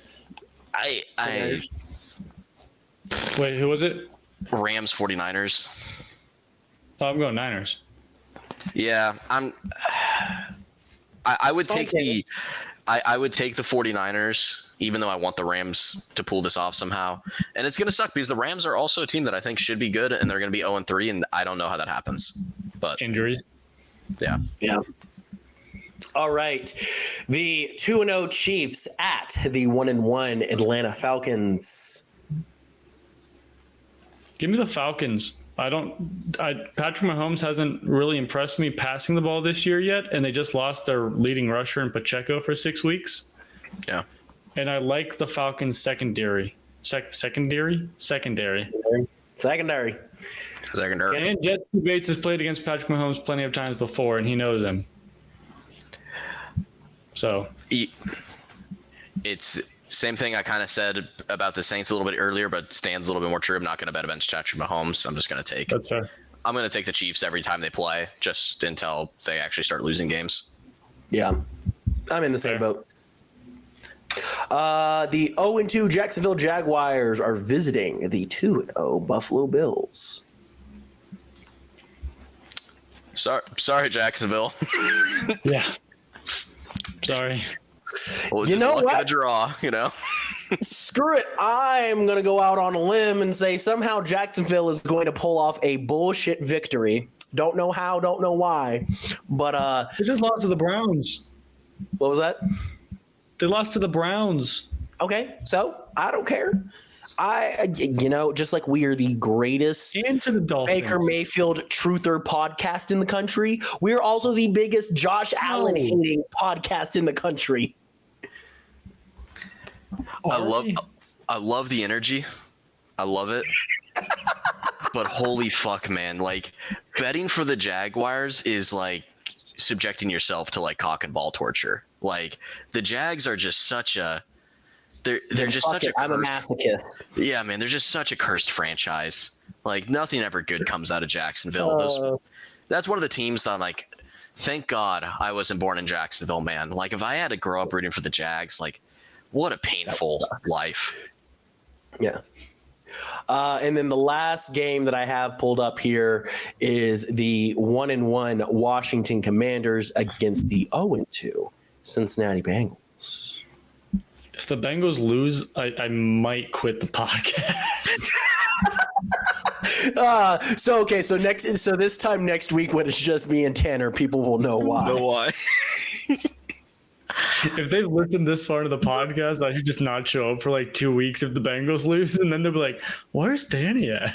Wait, who was it? Rams 49ers. Oh, I'm going Niners. Yeah, I would take the 49ers, even though I want the Rams to pull this off somehow. And it's going to suck because the Rams are also a team that I think should be good, and they're going to be 0-3, and I don't know how that happens. But injuries. Yeah. All right. The 2-0 Chiefs at the 1-1 Atlanta Falcons. Give me the Falcons. Patrick Mahomes hasn't really impressed me passing the ball this year yet, and they just lost their leading rusher in Pacheco for 6 weeks. Yeah. And I like the Falcons secondary. Secondary. Secondary. And Jesse Bates has played against Patrick Mahomes plenty of times before, and he knows him. So it's same thing I kind of said about the Saints a little bit earlier, but stands a little bit more true. I'm not going to bet against Patrick Mahomes. I'm just going to take. That's fair. I'm going to take the Chiefs every time they play, just until they actually start losing games. Yeah, I'm in the same boat. The 0-2 Jacksonville Jaguars are visiting the 2-0 Buffalo Bills. Sorry, Jacksonville. Yeah. Sorry. Well, you know what? A draw, Screw it. I'm going to go out on a limb and say somehow Jacksonville is going to pull off a bullshit victory. Don't know how, don't know why, but They just lost to the Browns. What was that? They lost to the Browns. Okay, so I don't care. Just like we are the greatest And to the Dolphins. Baker Mayfield truther podcast in the country, we're also the biggest Josh Allen hating podcast in the country. I love the energy. I love it. But holy fuck, man. Like, betting for the Jaguars is like subjecting yourself to like cock and ball torture. Like, the Jags are just such a they're just such a I'm a masochist. Yeah, man, they're just such a cursed franchise. Like, nothing ever good comes out of Jacksonville. That's one of the teams that I'm like, thank God I wasn't born in Jacksonville, man. Like, if I had to grow up rooting for the Jags, like, what a painful life. Yeah. And then the last game that I have pulled up here is the 1-1 Washington Commanders against the 0-2 Cincinnati Bengals. If the Bengals lose, I might quit the podcast. So this time next week when it's just me and Tanner, people will know why. If they've listened this far to the podcast, I should just not show up for like 2 weeks if the Bengals lose, and then they'll be like, "Where's Danny at?"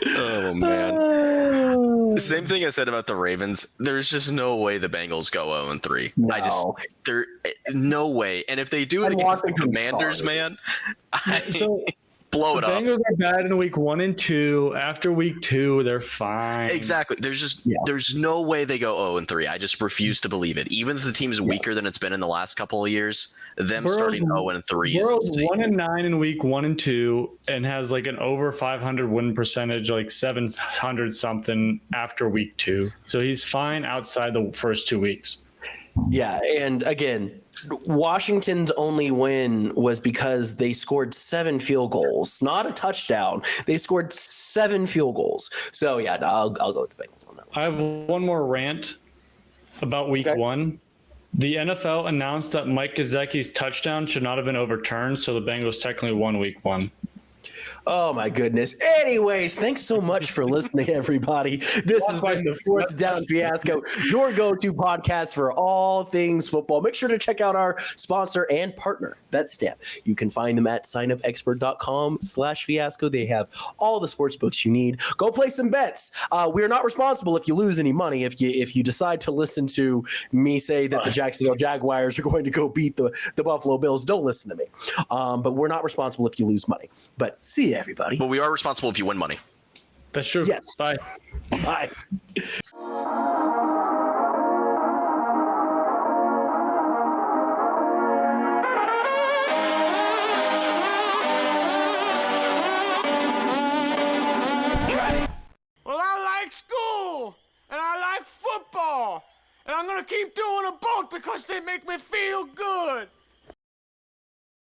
Oh man. The same thing I said about the Ravens. There's just no way the Bengals go 0-3. No. There's no way. And if they do it against the Commanders, man, blow it the up. Bengals are bad in week 1 and 2. After week 2, they're fine. Exactly. There's no way they go 0-3. I just refuse to believe it. Even if the team is weaker than it's been in the last couple of years, starting 0-3 Burrow's is insane. 1-9 in week 1 and 2 and has like an over 500 win percentage, like 700 something after week 2. So he's fine outside the first 2 weeks. Yeah, and again, Washington's only win was because they scored 7 field goals, not a touchdown. They scored 7 field goals. So yeah, I'll go with the Bengals on that one. I have one more rant about week 1. The NFL announced that Mike Gesicki's touchdown should not have been overturned, so the Bengals technically won week 1. Oh my goodness. Anyways, thanks so much for listening, everybody. This has been the Fourth Down Fiasco, your go-to podcast for all things football. Make sure to check out our sponsor and partner, BetStamp. You can find them at signupexpert.com/fiasco. They have all the sports books you need. Go play some bets. We are not responsible if you lose any money. If you decide to listen to me say that the Jacksonville Jaguars are going to go beat the Buffalo Bills, don't listen to me. But we're not responsible if you lose money. But see you, everybody. But we are responsible if you win money. That's true. Yes. Bye. Bye. Well, I like school, and I like football, and I'm gonna keep doing them both because they make me feel good.